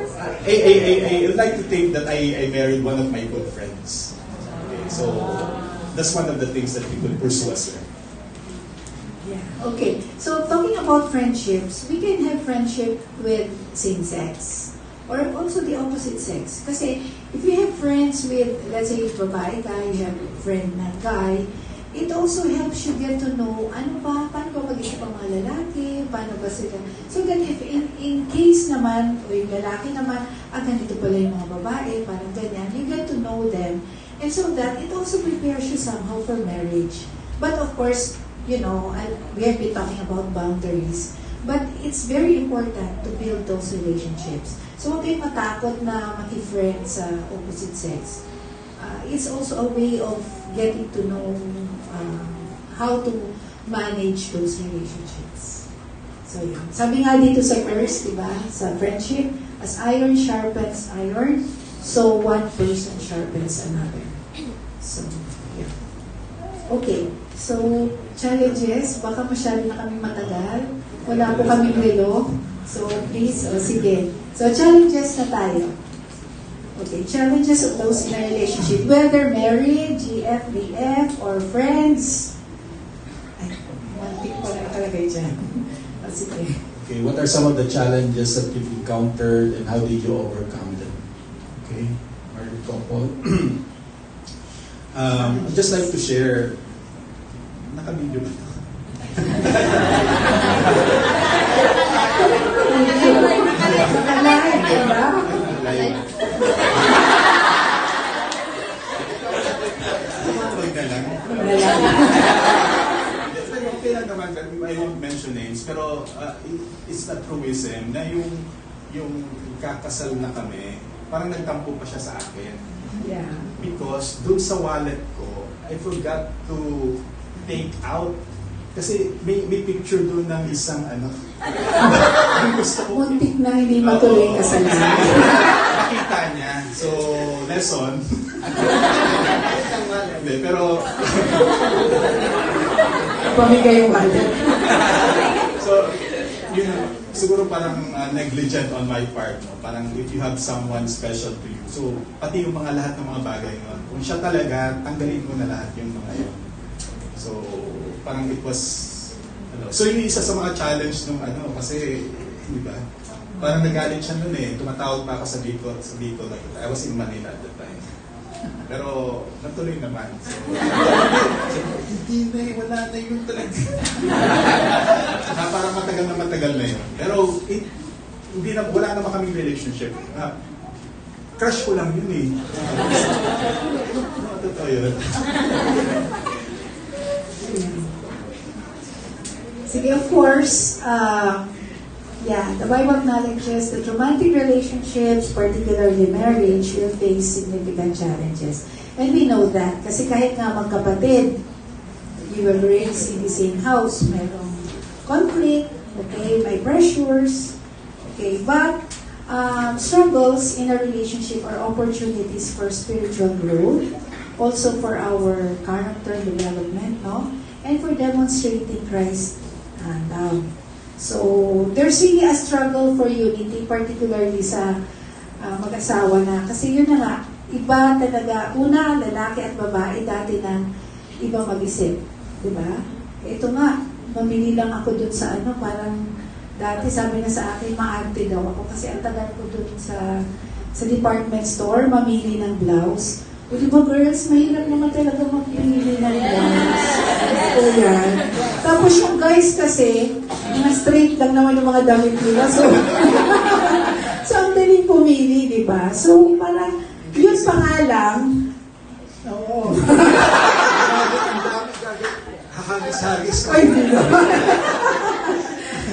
I would like to think that I married one of my good friends. Okay, so, that's one of the things that we could pursue as well. Yeah. Okay. So talking about friendships, we can have friendship with same sex or also the opposite sex. Kasi if you have friends with, let's say, babae ka, you have a friend na guy, it also helps you get to know paano ba mag-isip ang mga lalaki, paano ba sila. So that if in case naman, o yung lalaki naman, ganito pala yung mga babae, parang ganyan, you get to know them. And so that it also prepares you somehow for marriage. But of course, we have been talking about boundaries. But it's very important to build those relationships. So huwag kayong matakot na maki-friend sa opposite sex. It's also a way of getting to know how to manage those relationships. So yun. Sabi nga dito sa verse, di ba? Sa friendship, as iron sharpens iron, so one person sharpens another. So, yeah. Okay. So, challenges, baka masyado na kami matagal. Wala po kaming relo. So, please, sige. So, challenges na tayo. Okay, challenges of those in a relationship. Whether married, GF, BF, or friends. Ay, one thing ko lang talaga dyan. Sige. Okay, what are some of the challenges that you've encountered and how did you overcome them? Okay, married couple. I'd just like to share. Naka-video ba ito? Naka-live, diba? Huwag na lang. Okay lang naman, I won't mention names, pero it's not truism na yung kakasal na kami, parang nagtampo pa siya sa akin. Yeah. Because dun sa wallet ko, I forgot to take out kasi may picture doon ng isang gusto ko Muntik na hindi matuloy ka sa lahat. nakita niya. So, lesson. Hindi, pero... Pamigay yung wallet. So, yun, siguro parang negligent on my part. No? Parang if you have someone special to you. So, pati yung mga lahat ng mga bagay nun. Kung siya talaga, tanggalin mo na lahat yung mga yun. So, parang it was... So, yun yung isa sa mga challenge nung kasi, di ba? Parang nagalit siya nun eh. Tumatawag pa ako sa Bicol. I was in Manila at that time. Pero, natuloy naman. So, hindi na wala na yun talaga. Parang matagal na yun. Pero, wala naman kaming relationship. Crush ko lang yun eh. Totoo yun. Sige, of course, the Bible acknowledges that romantic relationships, particularly marriage, will face significant challenges. And we know that. Kasi kahit nga magkapatid, you were raised in the same house, merong conflict, okay, may pressures, okay, but struggles in a relationship are opportunities for spiritual growth, also for our character development, no? And for demonstrating Christ love. So, there's really a struggle for unity, particularly sa mag-asawa na. Kasi yun na nga, iba talaga, una, lalaki at babae, dati ng iba mag-isip. Diba? Ito nga, mamili lang ako dun sa parang dati sabi na sa akin, maarte daw ako. Kasi ang tagal ko dun sa department store, mamili ng blouse. O diba girls, mahirap naman talaga magpili ng blouse. O yan. Tapos yung guys kasi, mga straight lang naman yung mga damit nila. So, so ang daling pumili, di ba? So, parang, yun pa nga lang, oo. Hahagis-hagis. Ay, di ba?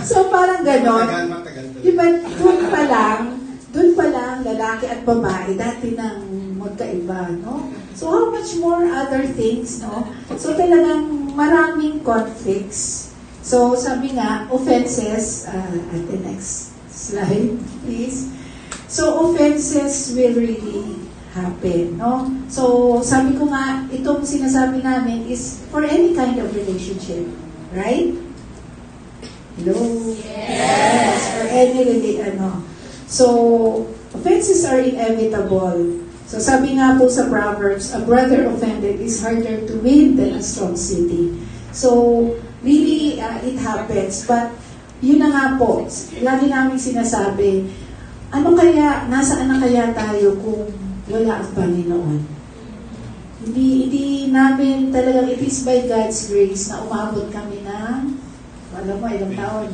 So, parang ganon. Matagal. Di ba, doon pa lang, lalaki at babae, dati nang magkaiba, no? So, how much more other things, no? So, talagang maraming conflicts. So, sabi nga, offenses, at the next slide, please. So, offenses will really happen, no? So, sabi ko nga, itong sinasabi namin is for any kind of relationship, right? Hello? Yes, for any So, offenses are inevitable. So, sabi nga po sa Proverbs, a brother offended is harder to win than a strong city. So, really, it happens. But, yun na nga po, lagi namin sinasabi, nasaan na kaya tayo kung wala ang Panginoon? Hindi namin talagang, it is by God's grace na umabot kami ng, alam mo, ilang taon?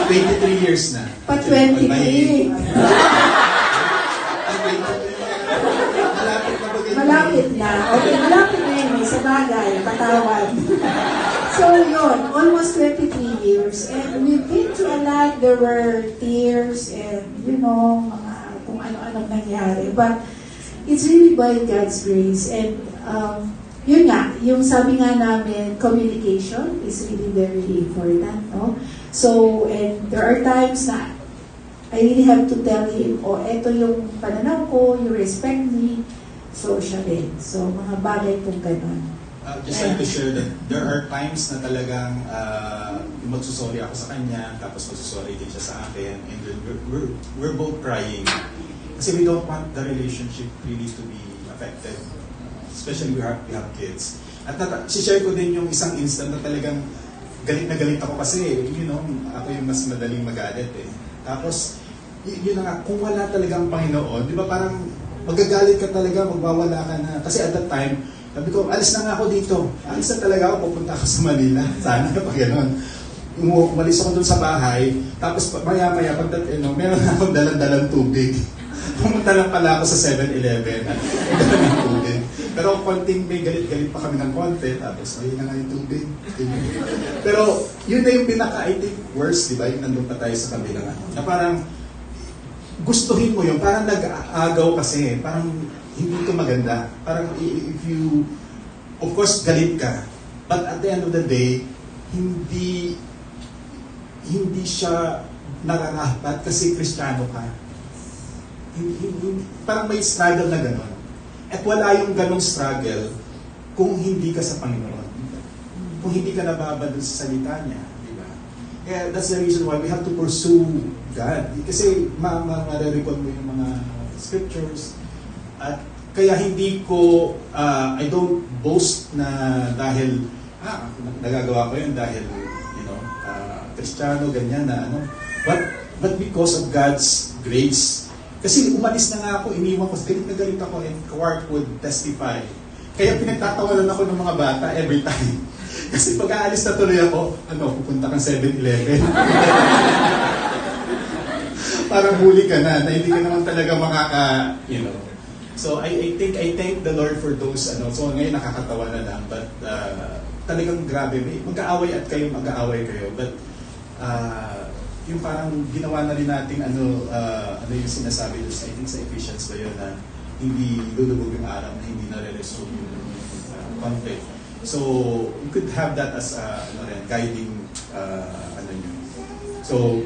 23 years na. Pa 23. Malapit na. Okay, malapit na yun. Sa bagay, patawad. So, yun. Almost 23 years. And we've been through a lot. There were tears and, mga kung ano-anong nangyari. But, it's really by God's grace. And, yun nga, yung sabi nga namin, communication is really very important, no? So, and there are times na I really have to tell him, eto yung pananaw ko, you respect me, so siya din. So, mga bagay pong ganun. Just like to share that there are times na talagang magsusorry ako sa kanya, tapos magsusorry din siya sa akin, and then we're both crying. Kasi we don't want the relationship really to be affected. Especially we have kids. At share ko din yung isang instant na talagang galit na galit ako kasi, ako yung mas madaling magalit eh. Tapos, yun na nga, kung wala talagang Panginoon, di ba parang magagalit ka talaga, magwawala ka na. Kasi at that time, sabi ko, alis na nga ako dito. Alis na talaga ako, pupunta ako sa Manila. Sana pag gano'n. Umalis ako dun sa bahay, tapos maya-maya, meron na akong dalang-dalang tubig. Pumunta lang pala ako sa 7-Eleven at dala ng tubig. Pero konting may galit-galit pa kami ng konti, tapos ayun na nga yung tubig. Pero yun na yung pinaka-I think worst, di ba? Yung nandun pa tayo sa kabilang na parang gustuhin mo yun, parang nag-aagaw kasi, parang hindi ito maganda. Parang if you, of course, galit ka, but at the end of the day, hindi siya nararapat kasi Kristiyano ka. parang may struggle na gano'n. At wala yung ganong struggle kung hindi ka sa Panginoon. Kung hindi ka nababad dun sa salita niya. Di ba? Kaya that's the reason why we have to pursue God. Kasi ma-recall mo yung mga scriptures. At kaya hindi ko, I don't boast na dahil, nagagawa ko yun dahil, Kristiyano, ganyan na ano. But because of God's grace. Kasi umalis na nga ako, iniwan ko, galit na galit ako, and Clark would testify. Kaya pinagtatawanan ako ng mga bata every time. Kasi pag aalis na tuloy ako, pupunta kang 7-Eleven. Parang huli ka na hindi ka naman talaga So I thank the Lord for those, so ngayon nakakatawa na lang, but talagang grabe, mag-aaway kayo, but yung parang ginawa na rin natin ano yung sinasabi doon I think sa Ephesians ba yun na hindi lulubog yung araw na hindi na-resolve yung conflict. So we could have that as guiding yun. So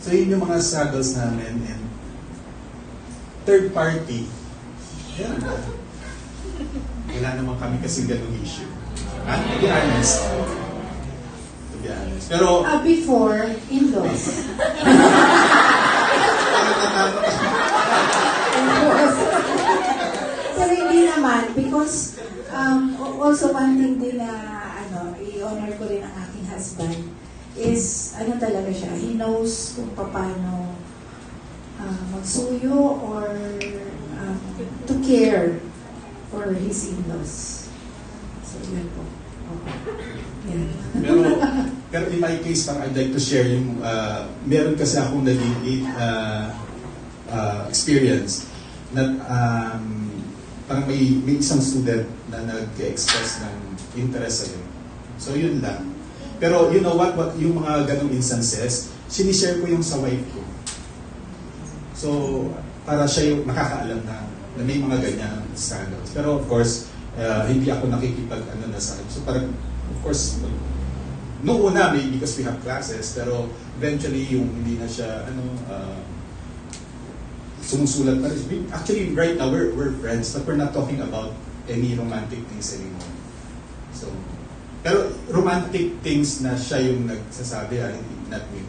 yun yung mga struggles namin, and third party, wala naman kami kasi ganung issue. To be honest. Pero Before, in-laws. Pero hindi naman, because also one thing din na i-honor ko rin ang aking husband is talaga siya, he knows kung paano magsuyo or to care for his in-laws. So yun po. Yeah. Pero in my case, I'd like to share yung, meron kasi akong naging experience na parang may isang student na nag-express ng interest sa'yo. So yun lang. Pero you know what yung mga ganong instances, sinishare ko yung sa wife ko. So, para siya yung nakakaalam na may mga ganyan struggles. Pero of course, hindi ako nakikipag na sa akin. So parang, of course, noong una, maybe because we have classes, pero eventually yung hindi na siya, sumusulat pa rin. Actually, right now, we're friends, but we're not talking about any romantic things anymore. So, pero romantic things na siya yung nagsasabi, not me.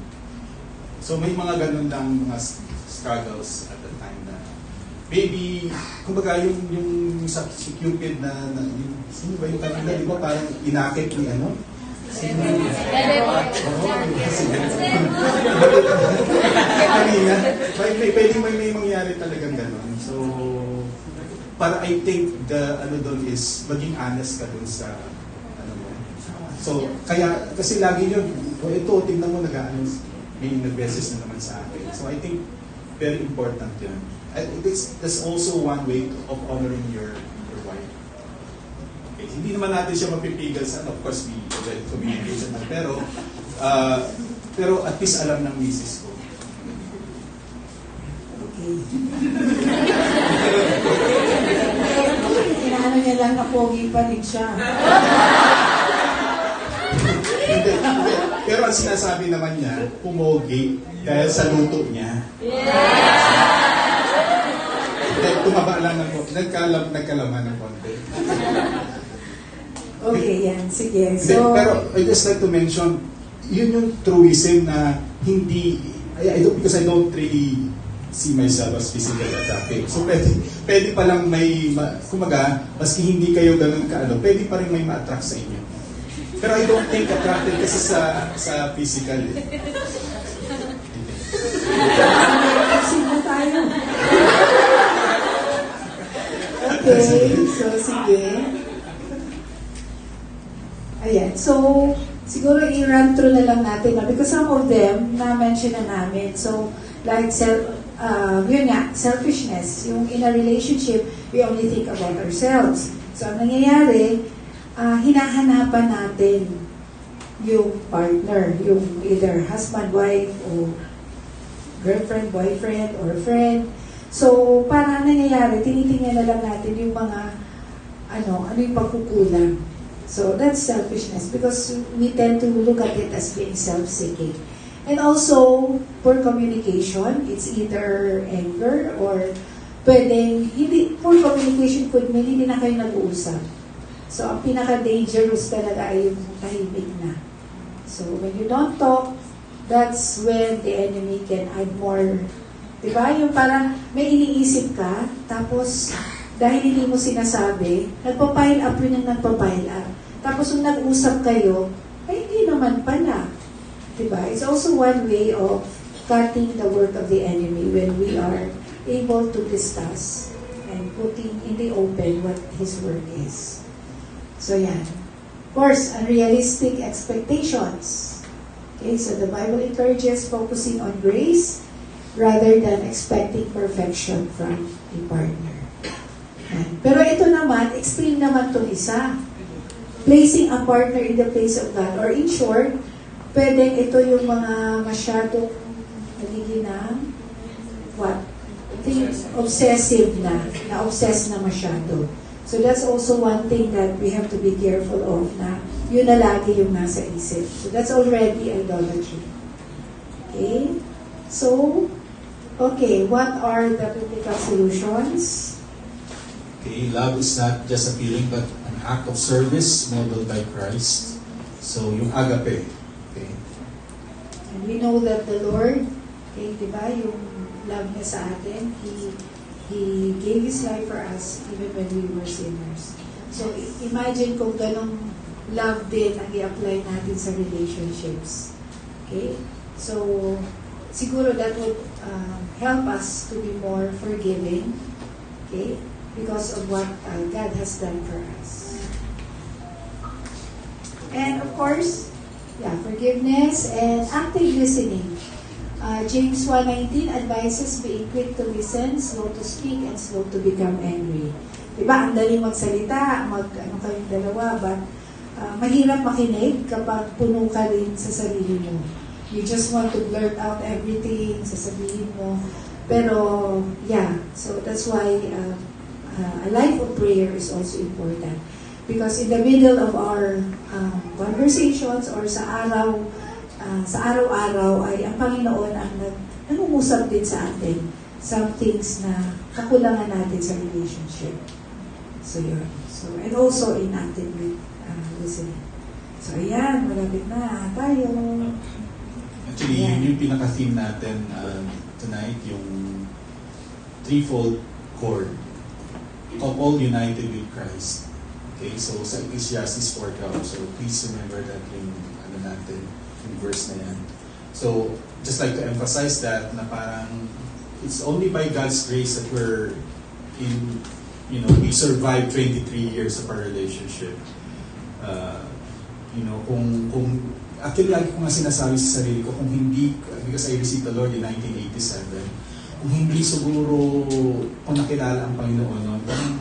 So, may mga ganun lang mga struggles at the time na maybe, kumbaga yung sa si Cupid na yung, sino ba yung kanina, di ba parang inakit ni Pwede may mangyari talagang gano'n. So, para I think the doon is maging honest ka doon sa mo. So, kaya kasi lagi yun, ito tingnan mo may nag-message na naman sa akin. So, I think very important yun. That's also one way of honoring your wife. Okay, hindi naman natin siya mapipigil sa, of course, we provide communication na, pero at least alam ng misis ko. Okay. Inaano niya lang na pogi pa rin siya. Hindi. Pero ang sinasabi naman niya, pumogi dahil sa luto niya. Tumaba lang ng konti. Nagkalaman ng konti. Okay, yan. Sige. So, pero I just like to mention, yun yung truism na hindi, because I don't really see myself as physically attractive. So pwede pa lang kumaga, maski hindi kayo ganun pwede pa rin may ma-attract sa inyo. Pero I don't think attracted kasi sa physical. kasi na tayo. Okay, so sige. Ayan, so siguro i-run through na lang natin because some of them na-mention na namin. So, like selfishness. Yung in a relationship, we only think about ourselves. So, ang nangyayari, hinahanapan natin yung partner, yung either husband, wife, or girlfriend, boyfriend, or friend. So, para nangyayari, tinitingnan na lang natin yung mga, ano yung pagkukulang. So, that's selfishness because we tend to look at it as being self-seeking. And also, poor communication, it's either anger or pwedeng, hindi, poor communication could mean hindi na kayo nag-uusap. So, ang pinaka-dangerous talaga ay yung tahimik na. So, when you don't talk, that's when the enemy can add more. Diba? Yung parang may iniisip ka, tapos dahil hindi mo sinasabi, nagpa-pile up yun ang nagpa-pile up. Tapos kung nag-usap kayo, ay hindi naman pala. Diba? It's also one way of cutting the work of the enemy when we are able to discuss and putting in the open what his work is. So yan. Of course, unrealistic expectations. Okay, so the Bible encourages focusing on grace rather than expecting perfection from a partner. Yan. Pero ito naman, extreme naman itong isa. Placing a partner in the place of God. Or in short, pwedeng ito yung mga masyadong nagiging what? Obsessive na. Na-obsess na masyado. So that's also one thing that we have to be careful of na yun na lagi yung nasa isip. So that's already idolatry. Okay? So, okay, what are the biblical solutions? Okay, love is not just a feeling but an act of service modeled by Christ. So, yung agape. Okay. And we know that the Lord, okay, di ba, yung love niya sa atin, He gave His life for us even when we were sinners. So, imagine kung ganong love din ang i-apply natin sa relationships. Okay? So, siguro that would help us to be more forgiving. Okay? Because of what God has done for us. And of course, forgiveness and active listening. James 1:19 advises being quick to listen, slow to speak, and slow to become angry. Diba? Ang daling magsalita, kayong dalawa, but mahirap makinig kapag puno ka rin sa sarili mo. You just want to blurt out everything, sasabihin mo. Pero, so that's why a life of prayer is also important. Because in the middle of our conversations or sa araw-araw ay ang Panginoon ang nangungusap din sa atin some things na kakulangan natin sa relationship. So yun. So, and also in active listening. So ayan, malapit na tayo. Actually, yun yung pinaka-theme natin tonight, yung threefold cord. Couple united with Christ. Okay, so sa Ecclesiastes 4:12. So please remember that yung natin, yung verse na yan. So, just like to emphasize that na parang it's only by God's grace that we're in, we survived 23 years of our relationship. Kung actually lagi ko nga sinasabi sa sarili ko, kung hindi, because I received the Lord in 1987, kung hindi siguro kung nakilala ang Panginoon noon, parang,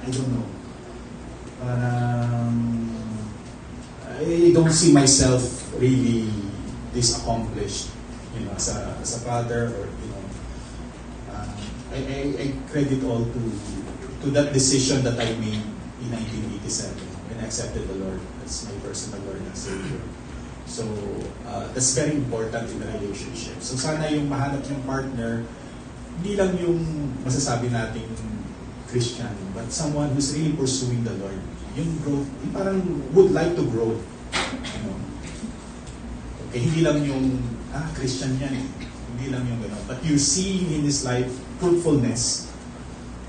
I don't know, parang I don't see myself really this accomplished, as a father, or I credit all to that decision that I made in 1987 when I accepted the Lord as my personal Lord and Savior. So that's very important in the relationship. So sana yung mahanap yung partner, hindi lang yung masasabi nating Christian, but someone who's really pursuing the Lord. Yung growth, yung parang would like to grow. Okay, hindi lang yung, Christian yan eh. Hindi lang yung gano'n. But you see in his life fruitfulness.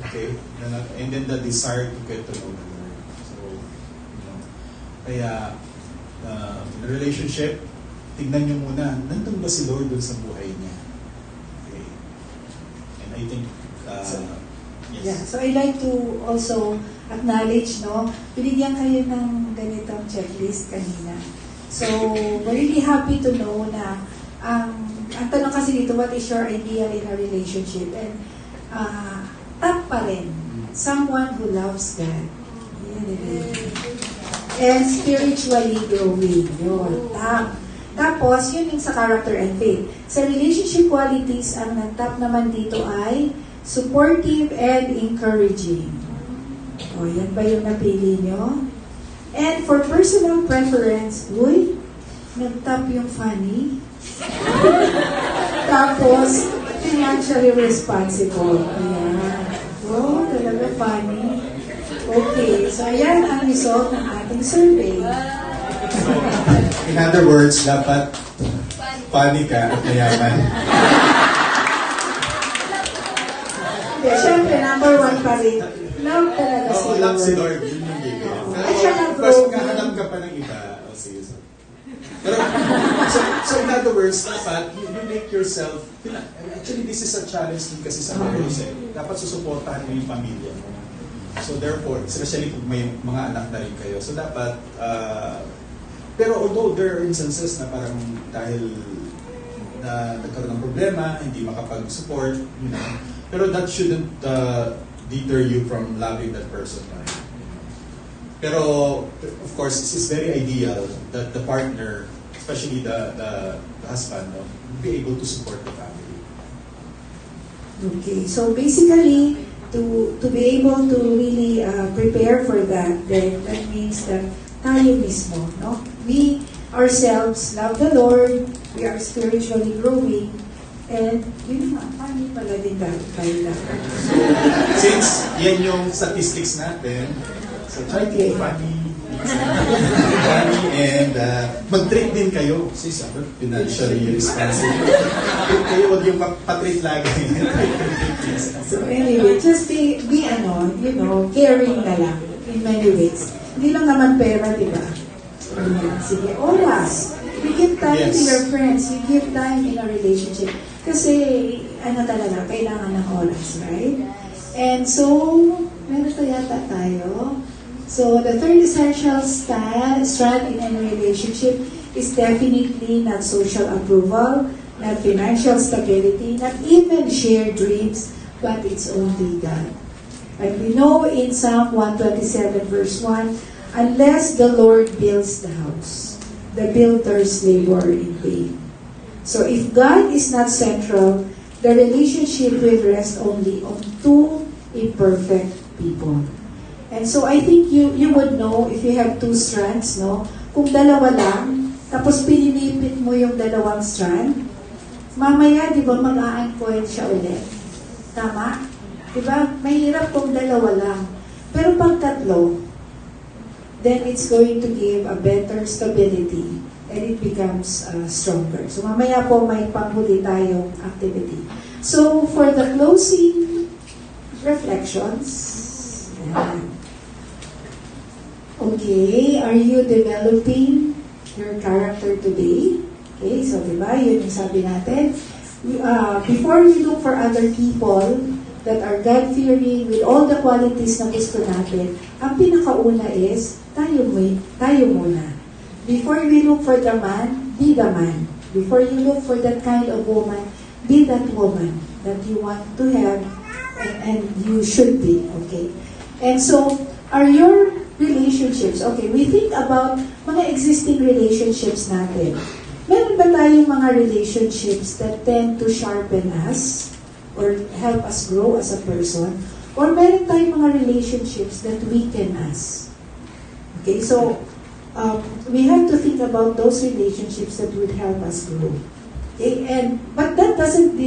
Okay? And then the desire to get to know the Lord. So, kaya, in a relationship, tignan nyo muna, nandun ba si Lord dun sa buhay niya? Okay. And I think, yes. Yeah, so I like to also acknowledge, binigyan kayo ng ganitong checklist kanina. So, we're really happy to know na ang tanong kasi dito, what is your ideal in a relationship? And top pa rin, someone who loves God. And spiritually growing. Yun, top. Tapos, yun yung sa character and faith. Sa relationship qualities, ang nag-top naman dito ay supportive and encouraging. O, yan ba yung napili nyo? And for personal preference, nag-top yung funny. Tapos, financially responsible. Ayan. Oh, talaga funny. Okay, so ayan ang result ng ating survey. In other words, dapat funny ka at mayaman. Okay, syempre, number one pa rin. Love talaga si Oo, love si Lord. Lord. Yun yung bigay. At siya Pero, ang of course, broken. maghahanap ka pa ng iba. Oh, sige. Pero, so in other words, dapat, you make yourself, actually, this is a challenge din kasi sa marriage. Dapat susuportahan mo yung pamilya mo. So therefore, especially kung may mga anak na rin kayo. So dapat, pero although there are instances na parang dahil na nagkaroon ng problema, hindi makapag-support, you know, pero that shouldn't deter you from loving that person. Right? Pero, of course, it's very ideal that the partner, especially the husband, no, be able to support the family. Okay, so basically, to be able to really prepare for that, then that means that tayo mismo, no? We ourselves love the Lord, we are spiritually growing, and yun nga, funny pala din tayo dapat. Since yan yung statistics natin, so try to be funny, and mag-treat din kayo. Kasi sabi, financially responsible. Kayo wag yung patreat lagi. So anyway, just be caring na lang in many ways. Hindi lang naman pera, di ba? Ayan, sige, oras. You give time to Yes. your friends, you give time in a relationship. Kasi, talaga, kailangan ng oras, right? And so, meron pa yata tayo. So, the third essential strand in any relationship is definitely not social approval, not financial stability, not even shared dreams, but it's only God. And we know in Psalm 127 verse 1, unless the Lord builds the house, the builders labor in vain. So if God is not central, the relationship will rest only on two imperfect people. And so I think you would know if you have two strands, no? Kung dalawa lang, tapos pinilipit mo yung dalawang strand, mamaya, di ba, mag-a-uncoil siya ulit. Tama? Di ba? Mahirap kung dalawa lang. Pero pag tatlo, then it's going to give a better stability and it becomes stronger. So mamaya po may panghuli tayong activity. So for the closing reflections, yan. Okay, are you developing your character today? Okay, so diba, yun yung sabi natin. Before we look for other people that are God-fearing with all the qualities na gusto natin, ang pinakauna is, tayo muna. Before we look for the man, be the man. Before you look for that kind of woman, be that woman that you want to have and you should be, okay? And so, are your relationships, okay, we think about mga existing relationships natin. Meron ba tayong mga relationships that tend to sharpen us or help us grow as a person? Or meron tayong mga relationships that weaken us? Okay, so we have to think about those relationships that would help us grow. Okay, but that doesn't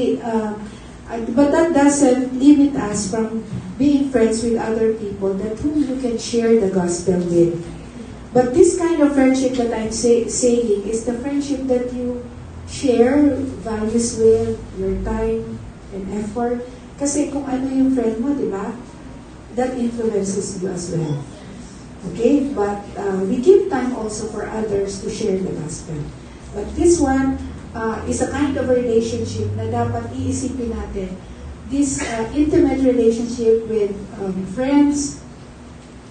limit us from being friends with other people that whom you can share the gospel with. But this kind of friendship that I'm saying is the friendship that you share values with, your time and effort. Kasi kung ano yung friend mo, di ba? That influences you as well. Okay? But we give time also for others to share the gospel. But this one is a kind of a relationship na dapat iisipin natin. This intimate relationship with friends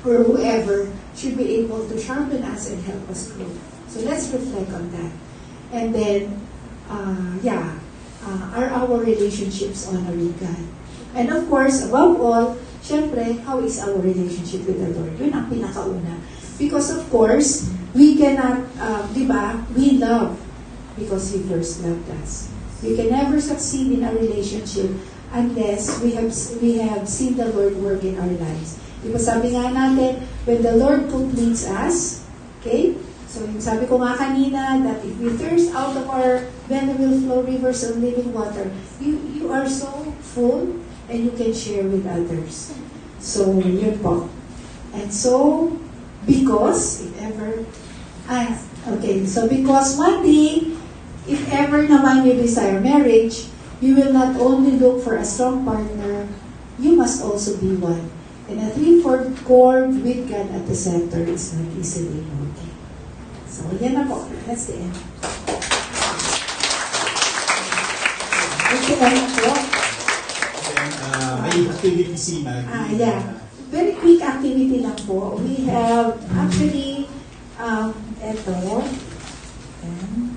or whoever should be able to sharpen us and help us grow. So let's reflect on that. And then, are our relationships honoring God? And of course, above all, syempre, how is our relationship with the Lord? Yun ang pinakauna. Because of course, we cannot, we love because He first loved us. We can never succeed in a relationship unless we have seen the Lord work in our lives. Diba sabi nga natin, when the Lord completes us, okay? So yung sabi ko nga kanina, that if we thirst out of our then will flow rivers of living water. You are so full and you can share with others. So, yun po. And so, because, if ever, because one day, if ever naman you desire marriage, you will not only look for a strong partner, you must also be one. And a three-fourth chord with God at the center is not easily broken. So, yan na po. That's the end. Okay, ano po? May activity si Maggie. Yeah. Very quick activity lang po. We have actually, eto. Ayan.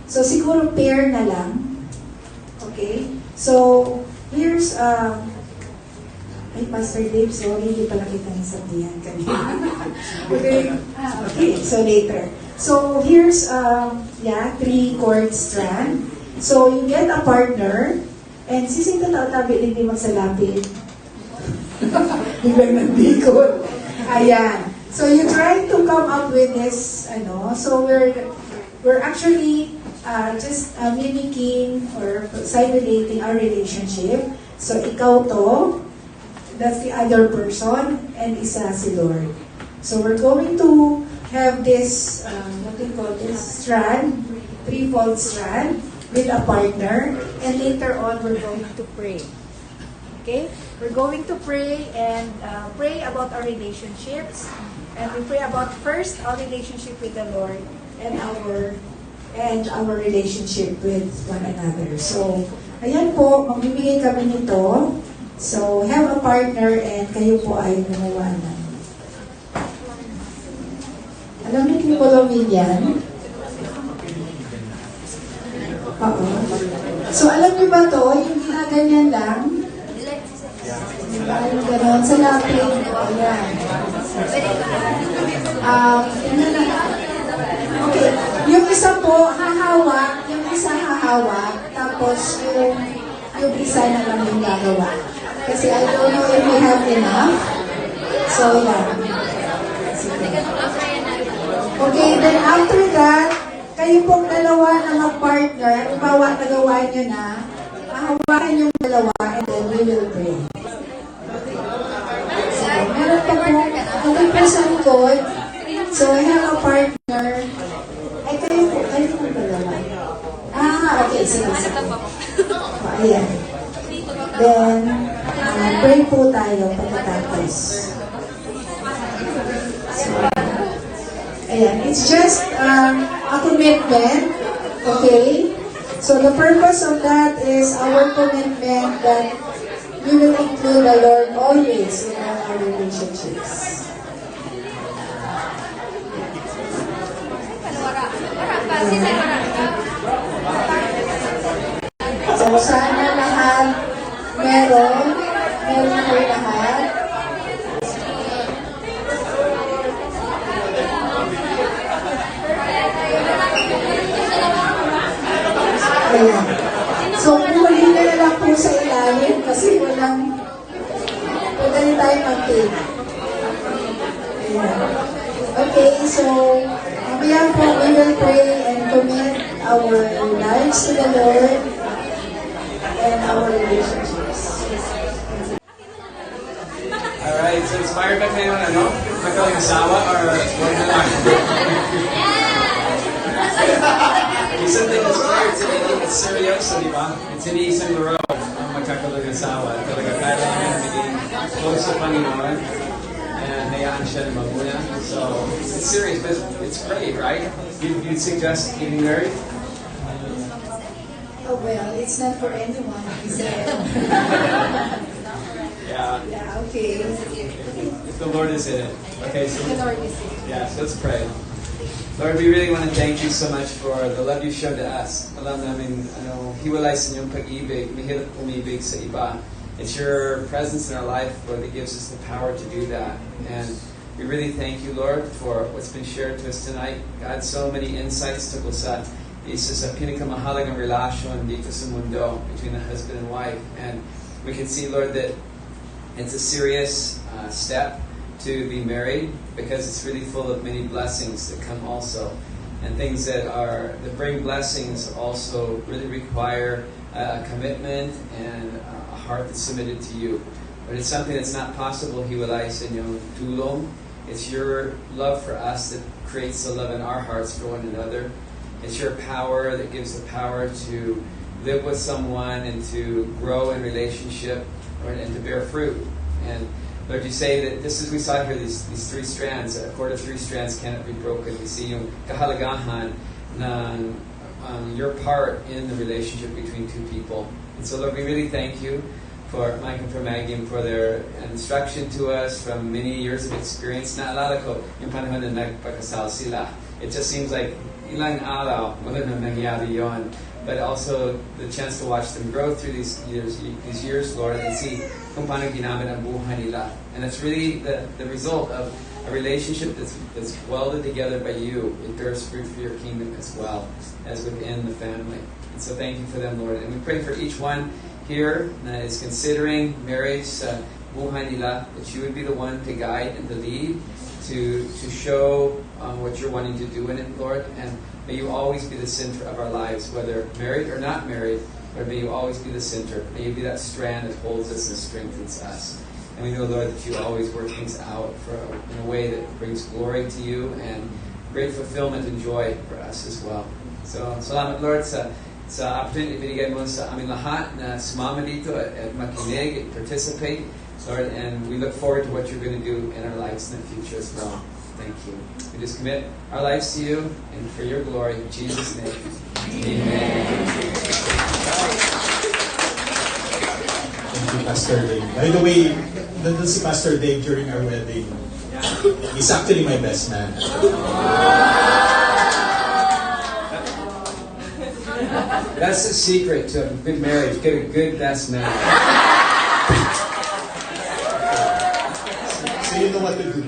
So, siguro pair na lang. Okay? So, here's, ay, Pastor Dave, sorry, hindi pala kita nasabihan kanina. Okay, so later. So, here's, 3-chord strand. So, you get a partner, and sising tatatabi, hindi magsalapit. Biglang nagdikot. Ayan. So, you try to come up with this, so we're actually just mimicking or simulating our relationship. So, ikaw to, that's the other person, and isa si Lord. So, we're going to have this, what do you call this, strand, threefold strand, with a partner, and later on, we're going to pray. Okay? We're going to pray and pray about our relationships, and we pray about first our relationship with the Lord and our relationship with one another. So, ayan po, magbibigay kami nito. So, have a partner and kayo po ay gumawa ng. Alam niyo kung pulawin yan? Oo. So, alam niyo ba to? Yung ginaganyan lang? Yung gano'n sa lapid. Ayan. Okay. Yung isa po, hahawak. Yung isa hahawak. Tapos, yung isa na lang yung gagawa. Kasi I don't know if we have enough. So, yeah. Okay, then after that, kayo pong dalawa na mag-partner, bawa nagawa nyo na, hahawakan yung dalawa, and then we will pray. So, meron pa po, okay po sa likod. So, I have a partner. Ay, kayo po dalawa. Okay, sige. Ayan. Then, pray po tayo pagkatapos. So, ayan. It's just a commitment. Okay? So, the purpose of that is our commitment that we will include the Lord always in all our relationships. So, sana lahat meron po lahat. Ayan. So, huli na lang po sa ilalim kasi walang tayo mag-take. Ayan. Okay, so, mamaya po we will pray and commit our lives to the Lord and our relationships. Alright, so inspired ba kayo ng magkalingasawa or huwag na lang? Isang thing is clear, it's seryoso, di ba? It's hindi isang laro ang magkakalingasawa. Talaga kailangan maging close sa Panginoon and hayaan siya na mabuna. So, it's serious, but it's great, right? You'd suggest getting married? Oh, well, it's not for anyone, is it? Yeah. Yeah, okay. If the Lord is in it. Okay, so The Lord is in. yes, let's pray. Lord, we really want to thank you so much for the love you showed to us. Alam namin, hiwalay sa inyong pag-ibig, mahirap umibig sa iba. It's your presence in our life, Lord, that gives us the power to do that. And we really thank you, Lord, for what's been shared to us tonight. God, so many insights tungkol sa isa sa pinakamahalagang relasyon dito sa mundo between the husband and wife. And we can see, Lord, that it's a serious step to be married because it's really full of many blessings that come also. and things that bring blessings also really require a commitment and a heart that's submitted to you. But it's something that's not possible hiwalay sa inyong tulong. It's your love for us that creates the love in our hearts for one another. It's your power that gives the power to live with someone and to grow in relationship and to bear fruit. And Lord, you say that this is, we saw here, these three strands, a cord of three strands cannot be broken. We see yung kahalagahan ng your part in the relationship between two people. And so Lord, we really thank you for Mike and for Maggie and for their instruction to us from many years of experience. Naalala ko yung panahon na nagpakasal sila. It just seems like ilang araw, wala na nangyari yon. But also the chance to watch them grow through these years, Lord, and see kung paano ginamit ang buhay nila. And that's really the result of a relationship that's welded together by you. It bears fruit for your kingdom as well as within the family. And so thank you for them, Lord. And we pray for each one here that is considering marriage sa buhay nila, that you would be the one to guide and to lead, to show what you're wanting to do in it, Lord. And may you always be the center of our lives, whether married or not married, Lord, may you always be the center. May you be that strand that holds us and strengthens us. And we know, Lord, that you always work things out in a way that brings glory to you and great fulfillment and joy for us as well. So, salamat, Lord, sa opportunity binigay mo sa amin lahat na sumama dito at makinig and participate, Lord, and we look forward to what you're going to do in our lives in the future as well. Thank you. We just commit our lives to you and for your glory. In Jesus' name. Amen. Thank you, Pastor Dave. By the way, nandun si Pastor Dave during our wedding. He's actually my best man. That's the secret to a good marriage. Get a good best man. So you know what to do.